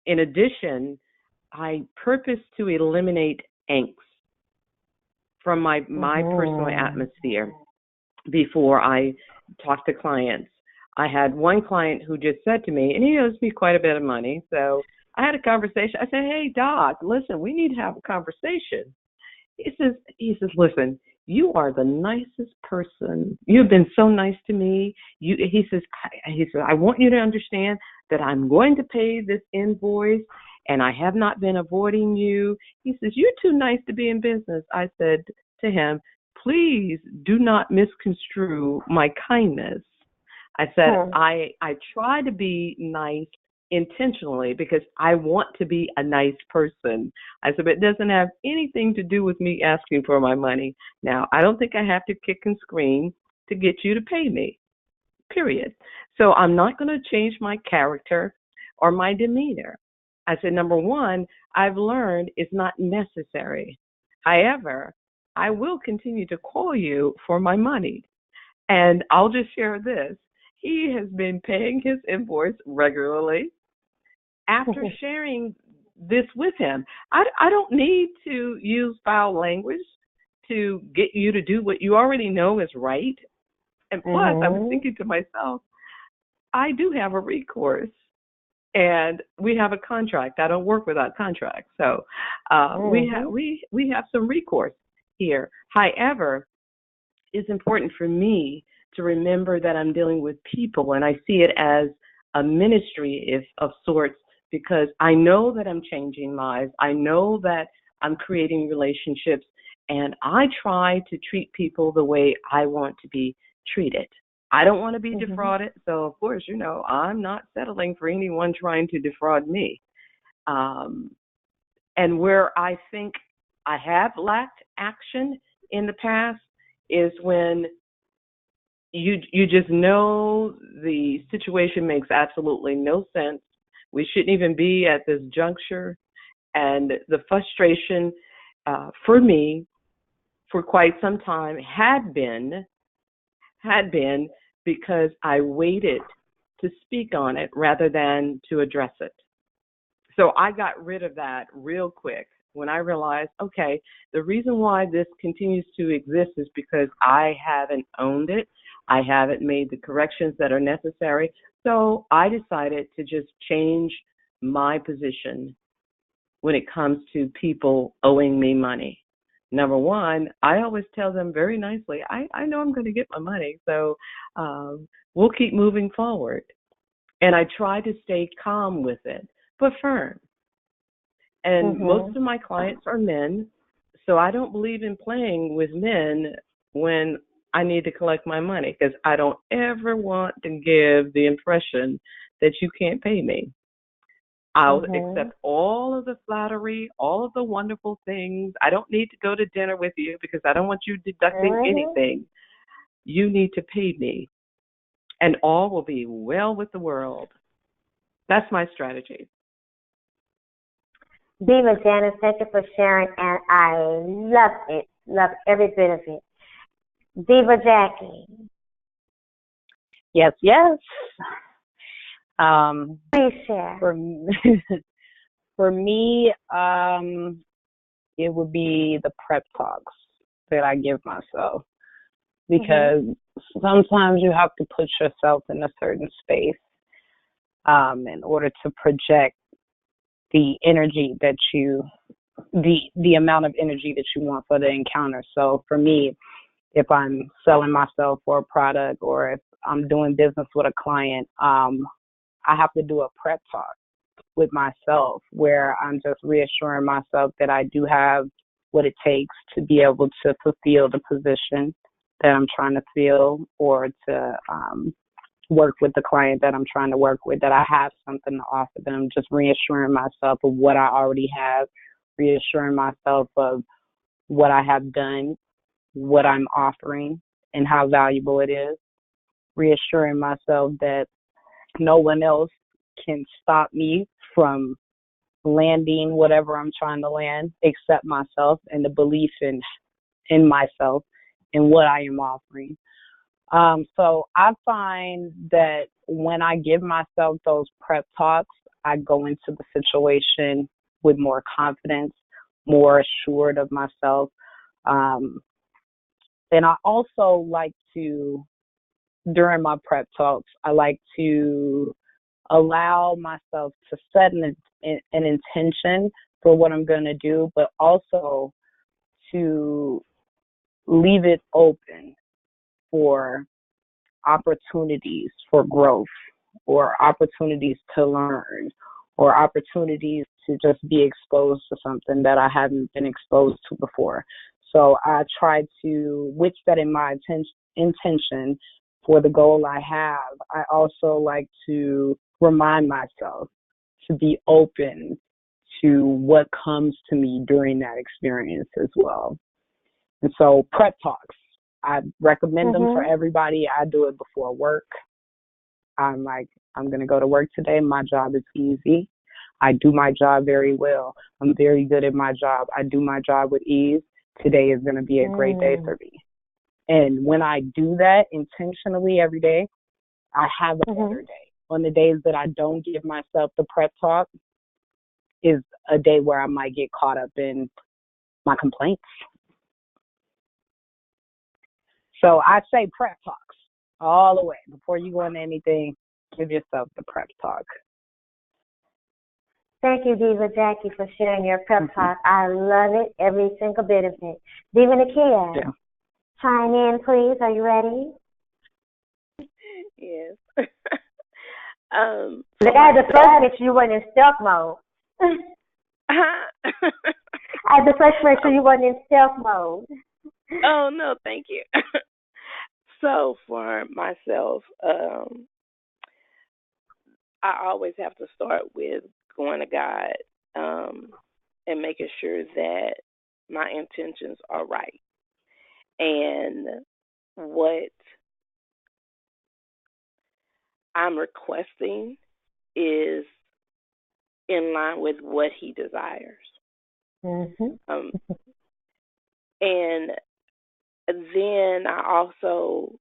In addition, I purpose to eliminate angst from my personal atmosphere before I talk to clients. I had one client who just said to me, and he owes me quite a bit of money, so I had a conversation. I said, "Hey, Doc, listen, we need to have a conversation." He says, "Listen, you are the nicest person. You've been so nice to me." He says, "I want you to understand that I'm going to pay this invoice, and I have not been avoiding you." He says, "You're too nice to be in business." I said to him, "Please do not misconstrue my kindness." I said, I try to be nice intentionally because I want to be a nice person. I said, but it doesn't have anything to do with me asking for my money. Now, I don't think I have to kick and scream to get you to pay me, period. So I'm not going to change my character or my demeanor. I said, number one, I've learned it's not necessary. However, I will continue to call you for my money. And I'll just share this. He has been paying his invoice regularly. After sharing this with him. I don't need to use foul language to get you to do what you already know is right. And plus, I was thinking to myself, I do have a recourse, and we have a contract. I don't work without contract, so we have some recourse here. However, it's important for me to remember that I'm dealing with people, and I see it as a ministry of sorts, because I know that I'm changing lives. I know that I'm creating relationships, and I try to treat people the way I want to be treated. I don't want to be defrauded, so of course, I'm not settling for anyone trying to defraud me. And where I think I have lacked action in the past is when you just know the situation makes absolutely no sense. We shouldn't even be at this juncture. And the frustration for me for quite some time had been because I waited to speak on it rather than to address it. So I got rid of that real quick when I realized, okay, the reason why this continues to exist is because I haven't owned it. I haven't made the corrections that are necessary. So I decided to just change my position when it comes to people owing me money. Number one, I always tell them very nicely, I know I'm going to get my money, so we'll keep moving forward. And I try to stay calm with it, but firm. And most of my clients are men, so I don't believe in playing with men when I need to collect my money, because I don't ever want to give the impression that you can't pay me. I'll accept all of the flattery, all of the wonderful things. I don't need to go to dinner with you because I don't want you deducting anything. You need to pay me, and all will be well with the world. That's my strategy.
Diva Janice, thank you for sharing, and I love it. Love every bit of it. Diva Jackie.
Yes.
Please share.
For me, it would be the prep talks that I give myself, because sometimes you have to put yourself in a certain space in order to project the energy that the amount of energy that you want for the encounter. So for me, if I'm selling myself for a product, or if I'm doing business with a client, I have to do a prep talk with myself where I'm just reassuring myself that I do have what it takes to be able to fulfill the position that I'm trying to fill, or to work with the client that I'm trying to work with, that I have something to offer them, just reassuring myself of what I already have, reassuring myself of what I have done, what I'm offering, and how valuable it is, reassuring myself that no one else can stop me from landing whatever I'm trying to land except myself, and the belief in myself and what I am offering. So I find that when I give myself those prep talks, I go into the situation with more confidence, more assured of myself. And I also like to, during my prep talks, I like to allow myself to set an intention for what I'm going to do, but also to leave it open for opportunities for growth, or opportunities to learn, or opportunities to just be exposed to something that I haven't been exposed to before. So I try to, with that in my intention for the goal I have, I also like to remind myself to be open to what comes to me during that experience as well. And so prep talks, I recommend them for everybody. I do it before work. I'm like, I'm going to go to work today. My job is easy. I do my job very well. I'm very good at my job. I do my job with ease. Today is going to be a great day for me. And when I do that intentionally every day, I have a better day. On the days that I don't give myself the prep talk is a day where I might get caught up in my complaints. So I say prep talks all the way. Before you go into anything, give yourself the prep talk.
Thank you, Diva Jackie, for sharing your prep talk. I love it, every single bit of it. Diva Nakia, chime in, please. Are you ready?
Yes.
Look, I had to first make sure you weren't in stealth mode. I had to first make sure you weren't in stealth mode.
Oh, no, thank you. So for myself, I always have to start with going to God and making sure that my intentions are right. And what I'm requesting is in line with what He desires. Um, and then I also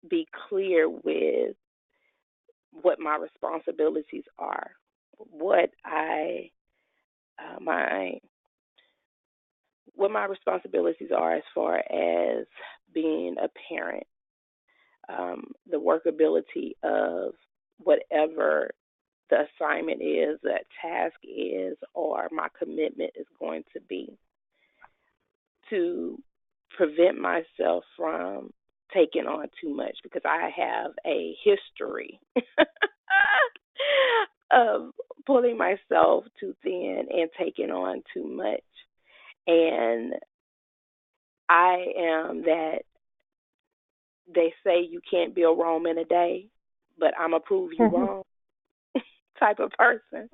be clear with what my responsibilities are, what my responsibilities are as far as being a parent, the workability of whatever the assignment is, that task is, or my commitment is going to be, to prevent myself from taking on too much, because I have a history of pulling myself too thin and taking on too much. And I am that they say you can't build Rome in a day, but I'm going to prove you wrong type of person.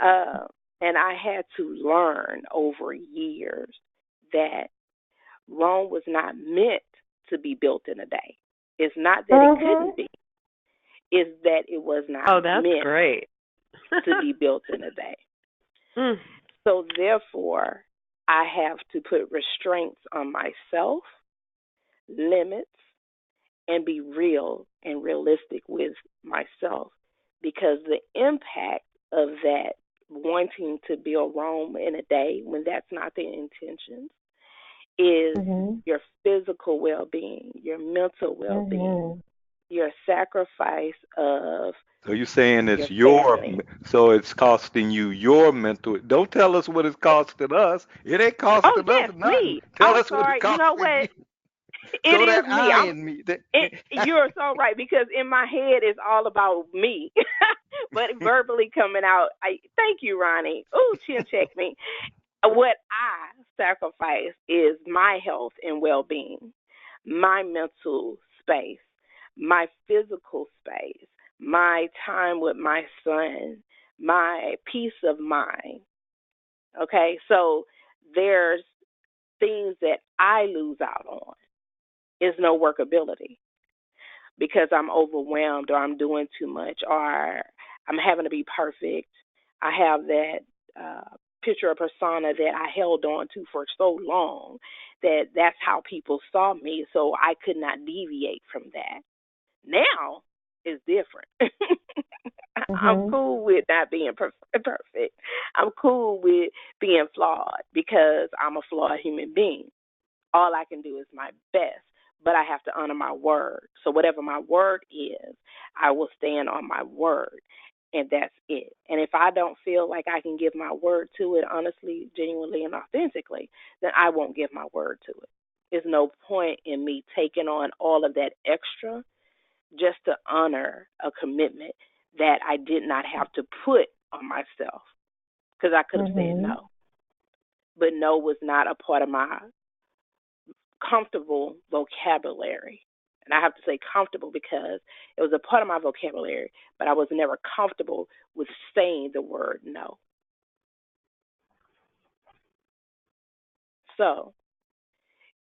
And I had to learn over years that Rome was not meant to be built in a day. It's not that it couldn't be. It's that it was not meant
great.
to be built in a day. So therefore, I have to put restraints on myself, limits, and be real and realistic with myself, because the impact of that wanting to build Rome in a day when that's not the intention is your physical well-being, your mental well-being, your sacrifice of
So you're saying it's
family.
so it's costing you your mental. Don't tell us what it's costing us. It ain't
Oh,
costing us
yes,
nothing.
me.
Tell
I'm
us what it's
sorry. You know
costing
what?
you.
It
So that
is me.
I in me.
You're so right, because in my head it's all about me, but verbally coming out. Thank you, Ronnie. Oh, chin check me. What I sacrifice is my health and well-being, my mental space, my physical space, my time with my son, my peace of mind. Okay, so there's things that I lose out on. Is no workability, because I'm overwhelmed, or I'm doing too much, or I'm having to be perfect. I have that picture or persona that I held on to for so long that that's how people saw me, so I could not deviate from that. Now it's different. I'm cool with not being perfect. I'm cool with being flawed, because I'm a flawed human being. All I can do is my best, but I have to honor my word. So whatever my word is, I will stand on my word, and that's it. And if I don't feel like I can give my word to it honestly, genuinely, and authentically, then I won't give my word to it. There's no point in me taking on all of that extra just to honor a commitment that I did not have to put on myself, because I could have said no. But no was not a part of my comfortable vocabulary. And I have to say comfortable because it was a part of my vocabulary, but I was never comfortable with saying the word no. So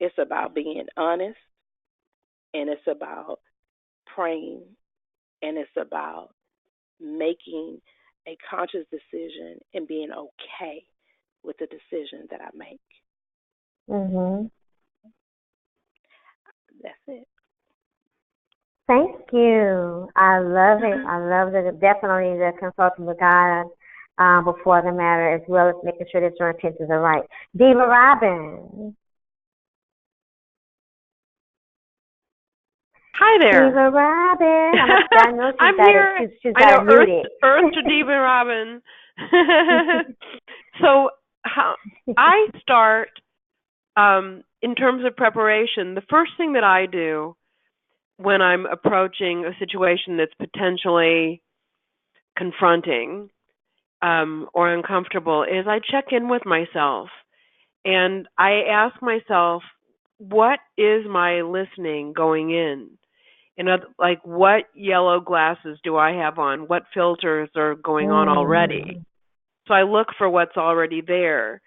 it's about being honest, and it's about praying, and it's about making a conscious decision and being okay with the decision that I make. That's it.
Thank you. I love it. I love it. Definitely the consulting with God. before the matter, as well as making sure that your intentions are right. Diva Robin.
Hi there.
Diva Robin. I know
I'm here.
she's
I
got
know
it muted.
Earth to Diva Robin. So how I start in terms of preparation. The first thing that I do when I'm approaching a situation that's potentially confronting or uncomfortable is I check in with myself and I ask myself, what is my listening going in? Like, what yellow glasses do I have on? What filters are going on already? So I look for what's already there,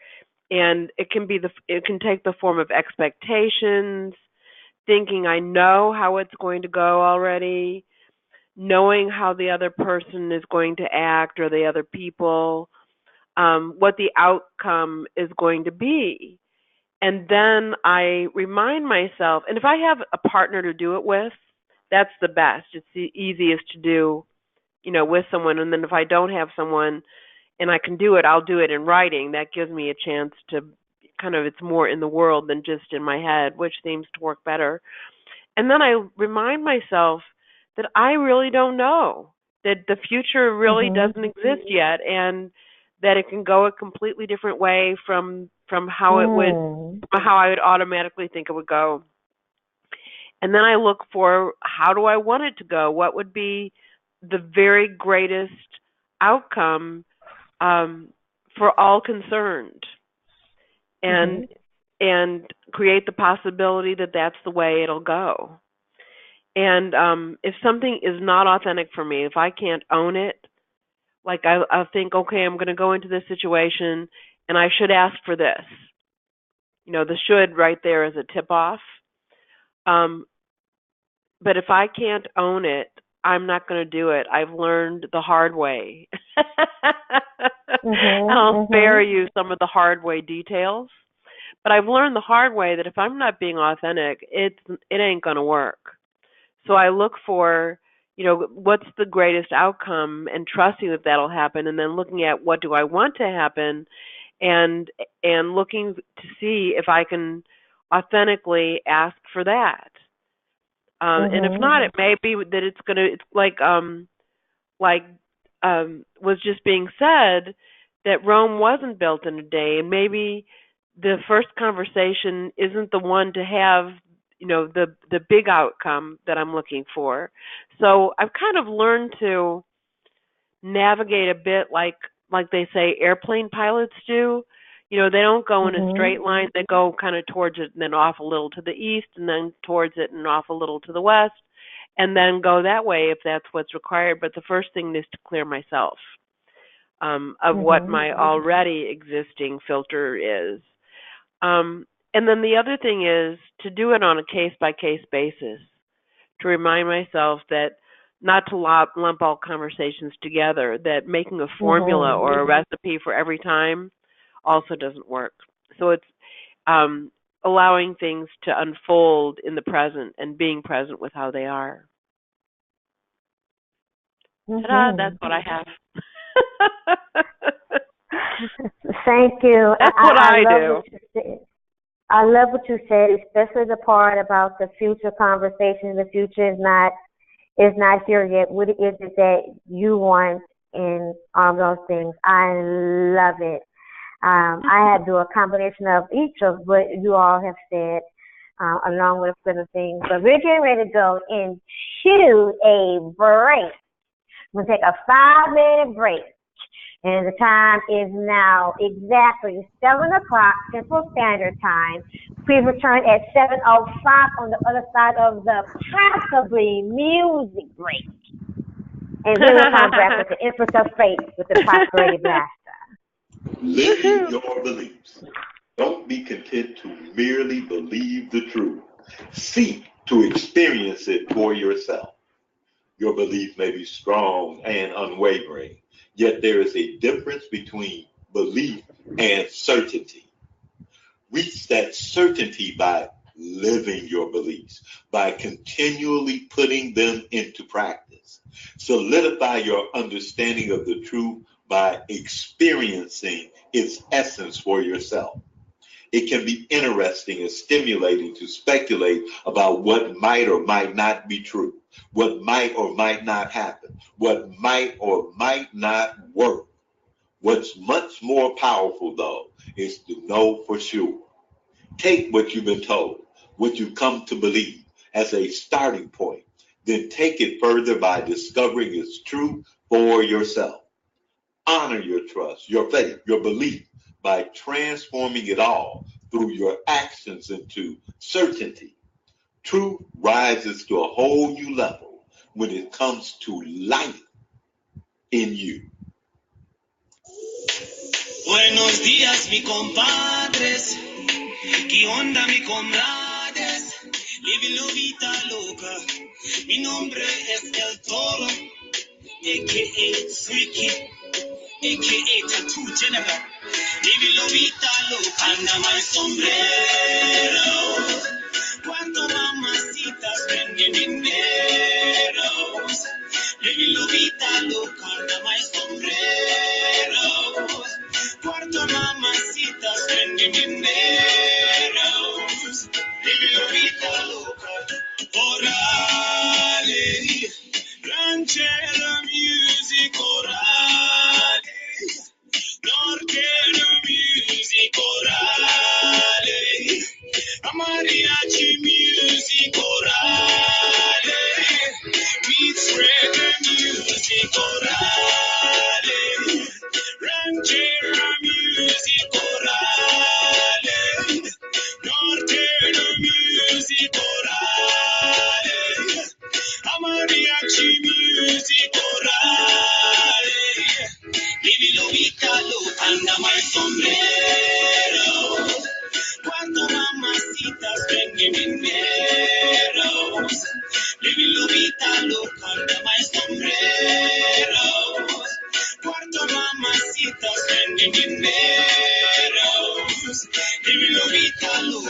and it can take the form of expectations, thinking I know how it's going to go already, knowing how the other person is going to act or the other people, what the outcome is going to be. And then I remind myself, and if I have a partner to do it with, that's the best. It's the easiest to do, with someone. And then if I don't have someone and I can do it, I'll do it in writing. That gives me a chance to it's more in the world than just in my head, which seems to work better. And then I remind myself that I really don't know, that the future really doesn't exist yet, and that it can go a completely different way from how how I would automatically think it would go. And then I look for, how do I want it to go? What would be the very greatest outcome for all concerned? And create the possibility that that's the way it'll go. And if something is not authentic for me, if I can't own it, like I'll think, okay, I'm going to go into this situation and I should ask for this. The should right there is a tip off. But if I can't own it, I'm not going to do it. I've learned the hard way. And I'll spare you some of the hard way details. But I've learned the hard way that if I'm not being authentic, it ain't going to work. So I look for, what's the greatest outcome, and trusting that that'll happen, and then looking at what do I want to happen, and looking to see if I can authentically ask for that. And if not, it may be that it's was just being said, that Rome wasn't built in a day, and maybe the first conversation isn't the one to have, the big outcome that I'm looking for. So I've kind of learned to navigate a bit like they say airplane pilots do. They don't go in a straight line. They go kind of towards it and then off a little to the east and then towards it and off a little to the west, and then go that way if that's what's required. But the first thing is to clear myself of what my already existing filter is. And then the other thing is to do it on a case-by-case basis, to remind myself that not to lump all conversations together, that making a formula or a recipe for every time also doesn't work. So it's allowing things to unfold in the present and being present with how they are. Ta-da, that's what I have.
Thank you.
That's what I do.
I love what you said, especially the part about the future conversation. The future is not here yet. What is it that you want in all those things? I love it. I had to do a combination of each of what you all have said, along with other things. But we're getting ready to go into a break. We'll take a 5-minute break. And the time is now exactly 7 o'clock Central Standard Time. Please return at 7:05 on the other side of the possibly music break. And then we'll come back with the Empress of Fate with the Prosperity Blaster.
Living your beliefs. Don't be content to merely believe the truth. Seek to experience it for yourself. Your belief may be strong and unwavering, yet there is a difference between belief and certainty. Reach that certainty by living your beliefs, by continually putting them into practice. Solidify your understanding of the truth by experiencing its essence for yourself. It can be interesting and stimulating to speculate about what might or might not be true, what might or might not happen, what might or might not work. What's much more powerful, though, is to know for sure. Take what you've been told, what you've come to believe, as a starting point. Then take it further by discovering its truth for yourself. Honor your trust, your faith, your belief by transforming it all through your actions into certainty. Truth rises to a whole new level when it comes to life in you.
Buenos días, mi compadres. ¿Qué onda, mi comrades? Living la vida loca. Mi nombre es El Toro, a.k.a. Freaky, a.k.a. Tattoo General. Living la vida loca. Anda my sombrero. Cuando mamacitas venden dineros. Living la vida loca. Anda my sombrero. Cuarto mamacitas venden dineros. Living la vida loca. Orale. Ranchera music orale. Northern music orale. Mariachi music orale. Meets reggae music orale. Ranchera music orale. Northern music orale. Mariachi music orale. Vivi lo vitalo, anda my sombrero. Cuando mamacitas venden dineros. Vivi lo vitalo, anda my sombrero. Cuando mamacitas venden dineros. Vivi lo vitalo,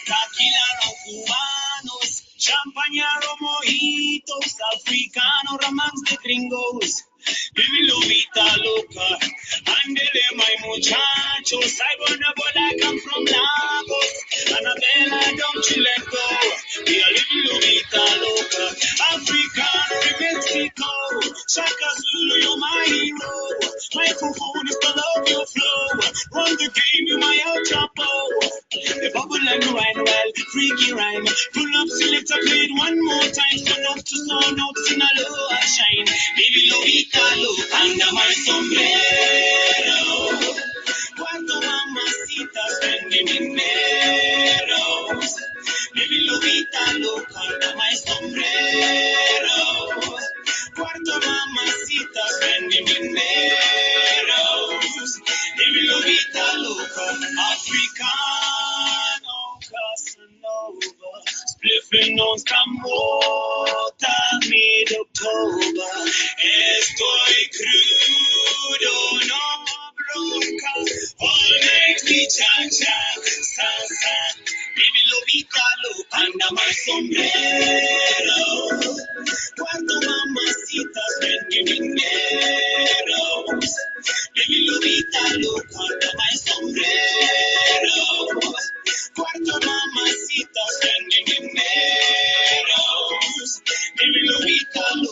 tequila cubanos. Champaña, mojitos, africanos, ramans de gringos. Vivi la vida loca, andele my muchachos. I wanna go like I'm from Lagos. Annabella, don't you let go. We are living la vida loca, Africano in Mexico. Shaka Zulu, you're my hero. Microphone is to love your flow. Run the game, you my El Chapo. The bubble and the wine well, freaky rhyme. Pull up, selector, play it one more time. Turn up to sound out in a low shine. Baby, lo vitalo, anda my sombrero. Cuando mamacitas venden dineros. Baby, lo vitalo, anda my sombrero. Cuando mamacitas venden dineros. Baby, lo vitalo, africano, Casanova. Spliffing on Camota, mid-October. Estoy crudo, no bronca. All night we cha-cha, salsa. Baby, lo vitalo, anda my sombrero. Cuando mamacitas venden dineros. Baby, lo vitalo, anda my sombrero. Cuando mamacitas venden dineros. Baby, lo vitalo.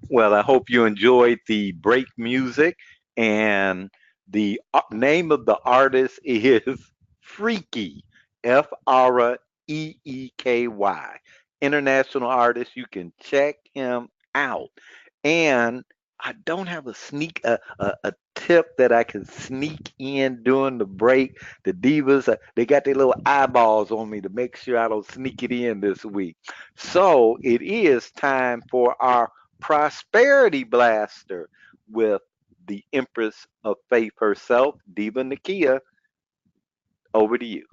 Well, I hope you enjoyed the break music. And the name of the artist is Freaky, Freeeky. International artist. You can check him out. And I don't have a tip that I can sneak in during the break. The divas, they got their little eyeballs on me to make sure I don't sneak it in this week. So it is time for our prosperity blaster with the Empress of Faith herself, Diva Nakia. Over to you.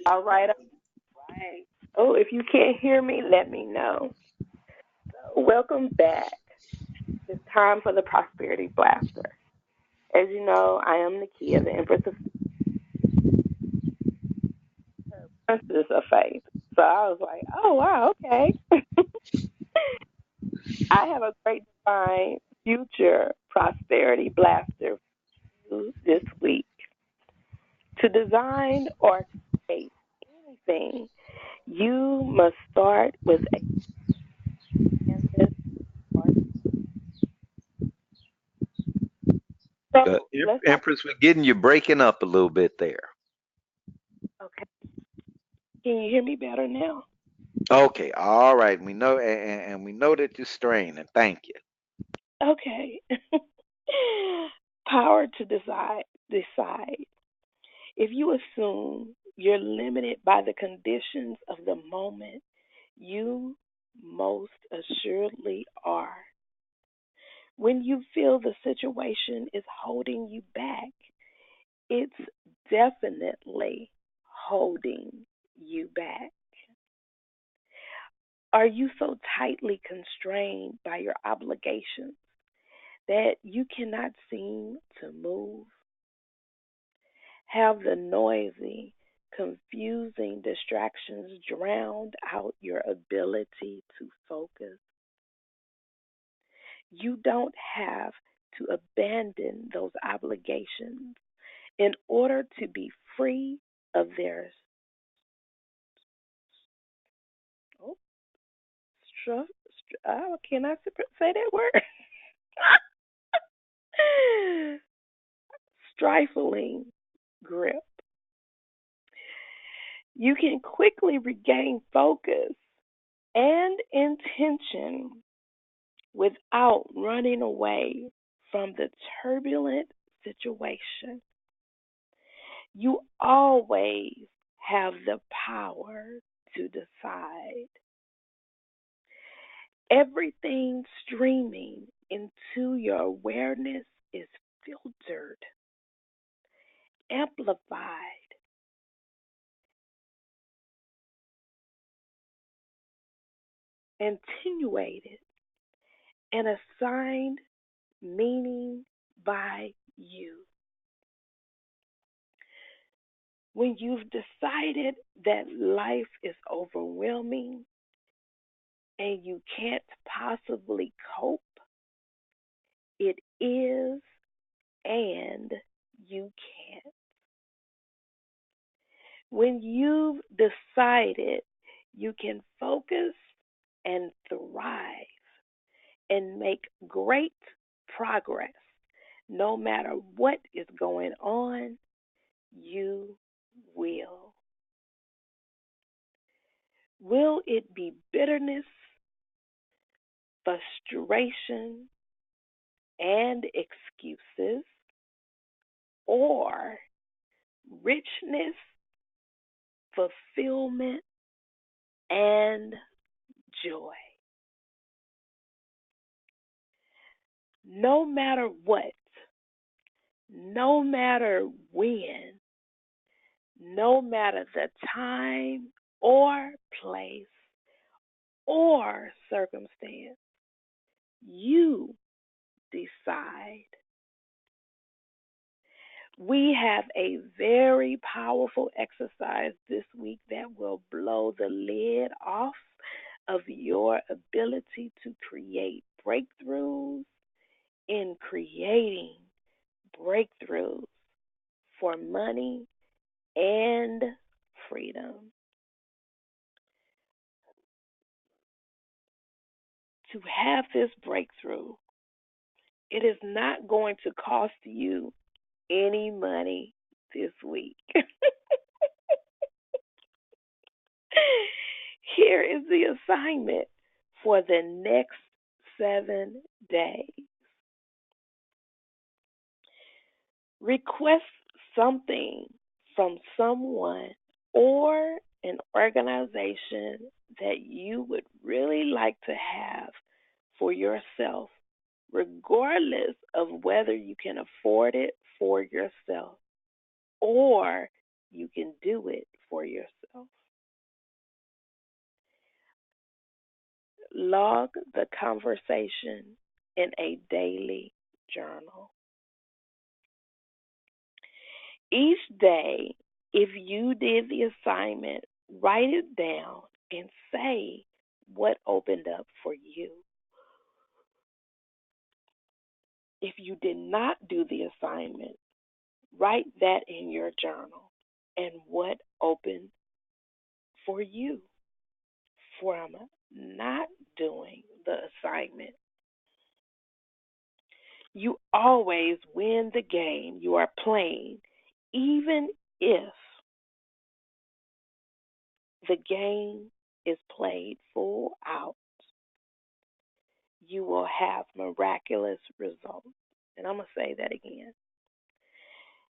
All right, all right. Oh, if you can't hear me, let me know. Welcome back. It's time for the Prosperity Blaster. As you know, I am Nakia, the Empress of Princess of Faith. So I was like, oh, wow, okay. I have a great divine future prosperity blaster for you this week. To design or create anything, you must start with a canvas or so let's talk.
Empress, we're getting you breaking up a little bit there.
Okay. Can you hear me better now?
Okay, all right. We know, and we know that you're straining. Thank you.
Okay. Power to decide. Decide. If you assume you're limited by the conditions of the moment, you most assuredly are. When you feel the situation is holding you back, it's definitely holding you back. Are you so tightly constrained by your obligations that you cannot seem to move? Have the noisy, confusing distractions drowned out your ability to focus? You don't have to abandon those obligations in order to be free of their oh, can I say that word? Stifling grip. You can quickly regain focus and intention without running away from the turbulent situation. You always have the power to decide. Everything streaming into your awareness is filtered, amplified, attenuated, and assigned meaning by you. When you've decided that life is overwhelming and you can't possibly cope, it is and you can't. When you've decided you can focus and thrive and make great progress no matter what is going on, you will. Will it be bitterness, frustration, and excuses, or richness, fulfillment, and joy? No matter what, no matter when, no matter the time or place or circumstance, you decide. We have a very powerful exercise this week that will blow the lid off of your ability to create breakthroughs in creating breakthroughs for money and freedom. To have this breakthrough, it is not going to cost you any money this week. Here is the assignment for the next 7 days. Request something from someone or an organization that you would really like to have for yourself, regardless of whether you can afford it for yourself or you can do it for yourself. Log the conversation in a daily journal. Each day, if you did the assignment Write it down and say what opened up for you. If you did not do the assignment, write that in your journal and what opened for you from not doing the assignment. You always win the game you are playing, even if the game is played full out. You will have miraculous results. And I'm going to say that again.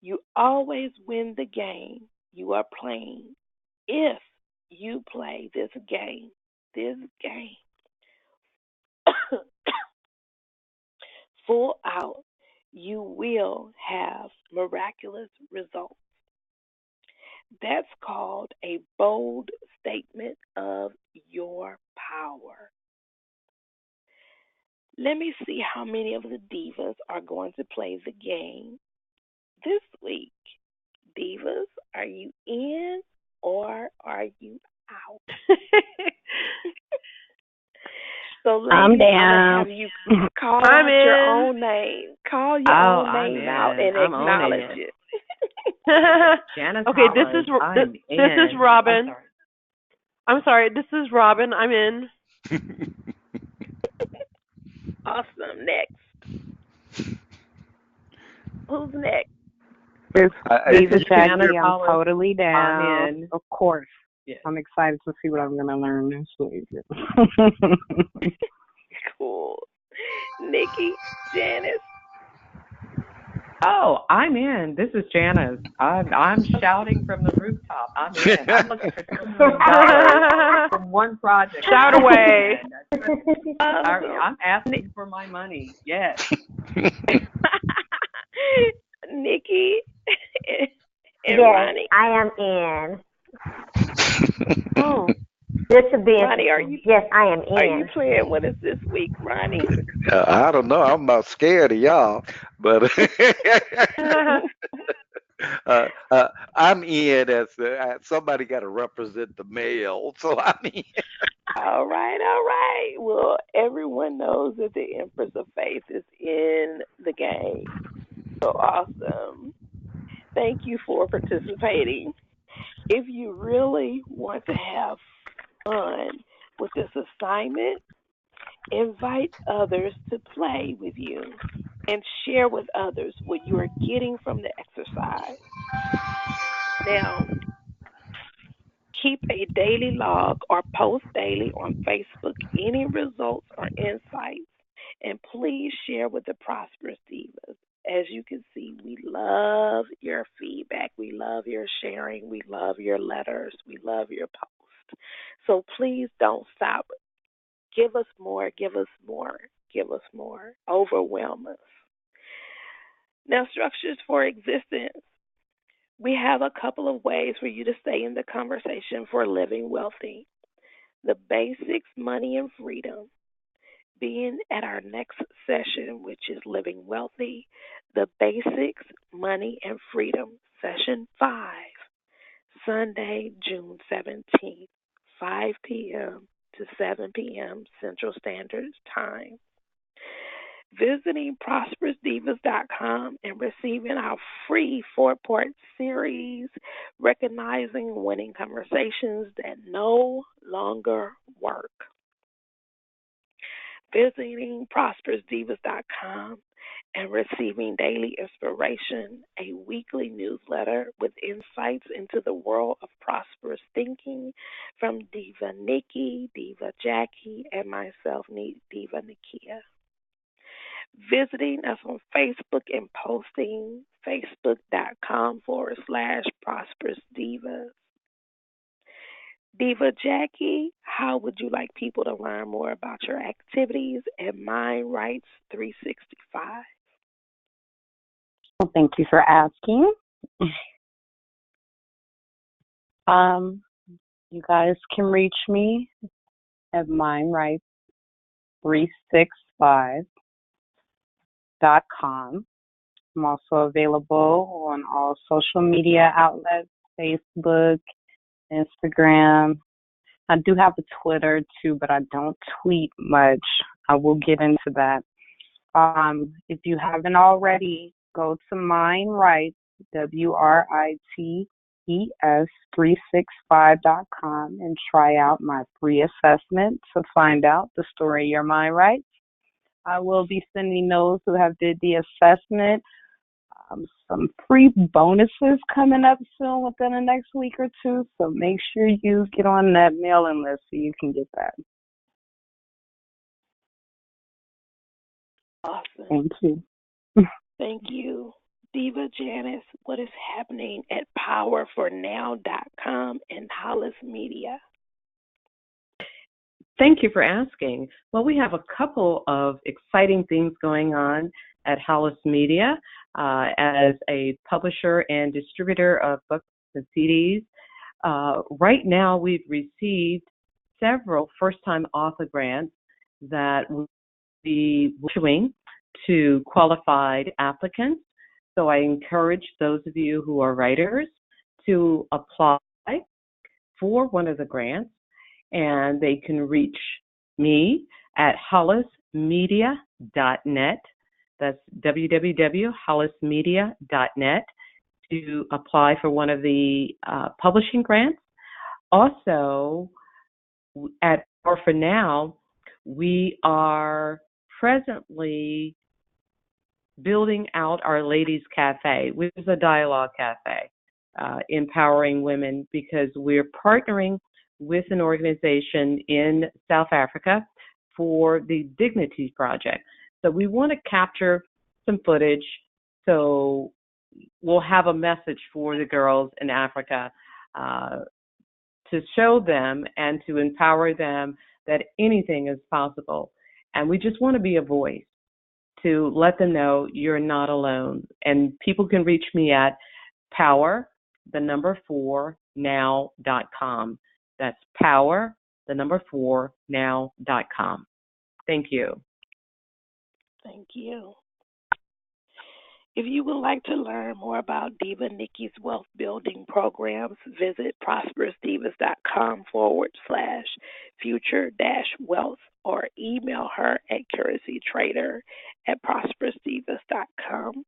You always win the game you are playing if you play this game full out. You will have miraculous results. That's called a bold statement of your power. Let me see how many of the divas are going to play the game this week. Divas, are you in or are you out? So, ladies,
I'm
I'm gonna
down.
have you call
I'm
out your
in.
own name. Call your
Oh,
own
I'm
name out
in.
and
I'm owning
acknowledge
it.
it.
Janice
Okay, this
Holland,
is
I'm in.
this is
I'm
Robin.
sorry.
I'm sorry, this is Robin. I'm in.
Awesome. Next. Who's next?
This
I,
Diva
This is Janice
Jackie, I'm
Holland.
totally
I'm
down.
in.
Of course.
Yes.
I'm excited to see what I'm going to learn this week.
Cool. Nikki, Janice.
Oh, I'm in. This is Janice. I'm shouting from the rooftop. I'm in. I'm looking for $2 million from one project.
Shout away.
I'm asking for my money. Yes.
Nikki and
Yes,
Ronnie.
I am in.
Oh,
This would be
Ronnie,
interesting. Yes, I am
are you
in.
playing with us this week, Ronnie?
I don't know. I'm about scared of y'all, but I'm in as somebody got to represent the male, so I'm in.
All right, all right. Well, everyone knows that the Empress of Faith is in the game. So awesome. Thank you for participating. If you really want to have fun with this assignment, invite others to play with you and share with others what you are getting from the exercise. Now, keep a daily log or post daily on Facebook any results or insights. And please share with the Prosperous Divas. As you can see, we love your feedback. We love your sharing. We love your letters. We love your posts. So please don't stop. Give us more. Give us more. Give us more. Overwhelm us. Now, structures for existence. We have a couple of ways for you to stay in the conversation for living wealthy. The basics, money, and freedom. Being at our next session, which is Living Wealthy, the basics, money, and freedom, session 5, Sunday, June 17th, 5 p.m. to 7 p.m. Central Standard Time. Visiting prosperousdivas.com and receiving our free 4-part series, Recognizing Winning Conversations That No Longer Work. Visiting prosperousdivas.com and receiving Daily Inspiration, a weekly newsletter with insights into the world of prosperous thinking from Diva Nikki, Diva Jackie, and myself, Diva Nikia. Visiting us on Facebook and posting facebook.com/prosperous divas. Diva Jackie, how would you like people to learn more about your activities at Mind Rights 365?
Well, thank you for asking. You guys can reach me at mindrights365.com. I'm also available on all social media outlets, Facebook, Instagram. I do have a Twitter too, but I don't tweet much. I will get into that. If you haven't already, go to MindRights, WRITES365.com, and try out my free assessment to find out the story of your mind rights. I will be sending those who have did the assessment some free bonuses coming up soon within the next week or two. So make sure you get on that mailing list so you can get that.
Awesome.
Thank you.
Thank you. Diva Janice, what is happening at powerfornow.com and Hollis Media?
Thank you for asking. Well, we have a couple of exciting things going on at Hollis Media as a publisher and distributor of books and CDs. Right now, we've received several first-time author grants that we'll be issuing to qualified applicants. So I encourage those of you who are writers to apply for one of the grants, and they can reach me at hollismedia.net. That's www.hollismedia.net to apply for one of the publishing grants. Also, at Power for Now, we are presently building out our Ladies Cafe, which is a dialogue cafe, empowering women, because we're partnering with an organization in South Africa for the Dignity Project. So we want to capture some footage, so we'll have a message for the girls in Africa to show them and to empower them that anything is possible. And we just want to be a voice to let them know you're not alone. And people can reach me at power4now.com. That's power4now.com. Thank you.
Thank you. If you would like to learn more about Diva Nikki's wealth building programs, visit prosperousdivas.com/future-wealth or email her at curacytrader@prosperousdivas.com.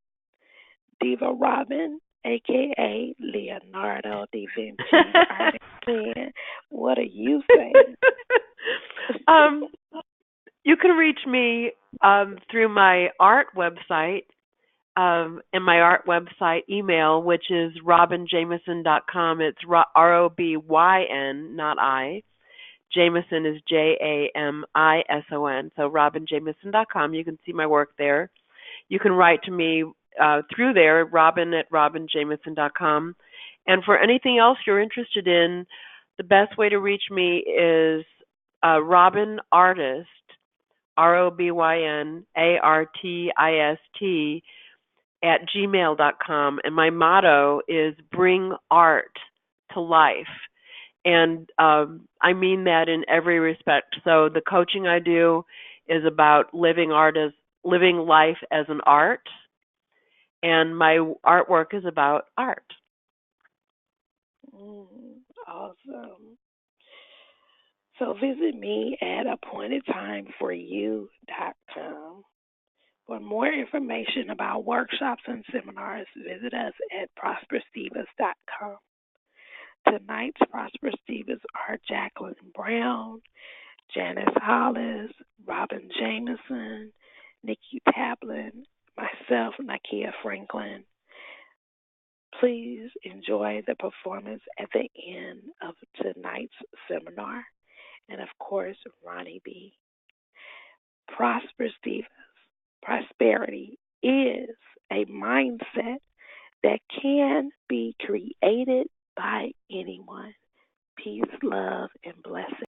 Diva Robin, a.k.a. Leonardo da Vinci, what are you saying?
You can reach me through my art website and my art website email, which is robinjameson.com. It's ROBYN, not I. Jameson is JAMISON. So robinjameson.com. You can see my work there. You can write to me through there, robin@robinjameson.com. And for anything else you're interested in, the best way to reach me is Robin Artist, ROBYNARTIST @gmail.com. And my motto is bring art to life. And I mean that in every respect. So the coaching I do is about living life as an art, and my artwork is about art.
Awesome. So visit me at appointedtimeforyou.com. For more information about workshops and seminars, visit us at prosperousdivas.com. Tonight's Prosperous Divas are Jacqueline Brown, Janice Hollis, Robin Jameson, Nikki Taplin, myself, Nakia Franklin. Please enjoy the performance at the end of tonight's seminar. And of course, Ronnie B. Prosperous Divas. Prosperity is a mindset that can be created by anyone. Peace, love, and blessings.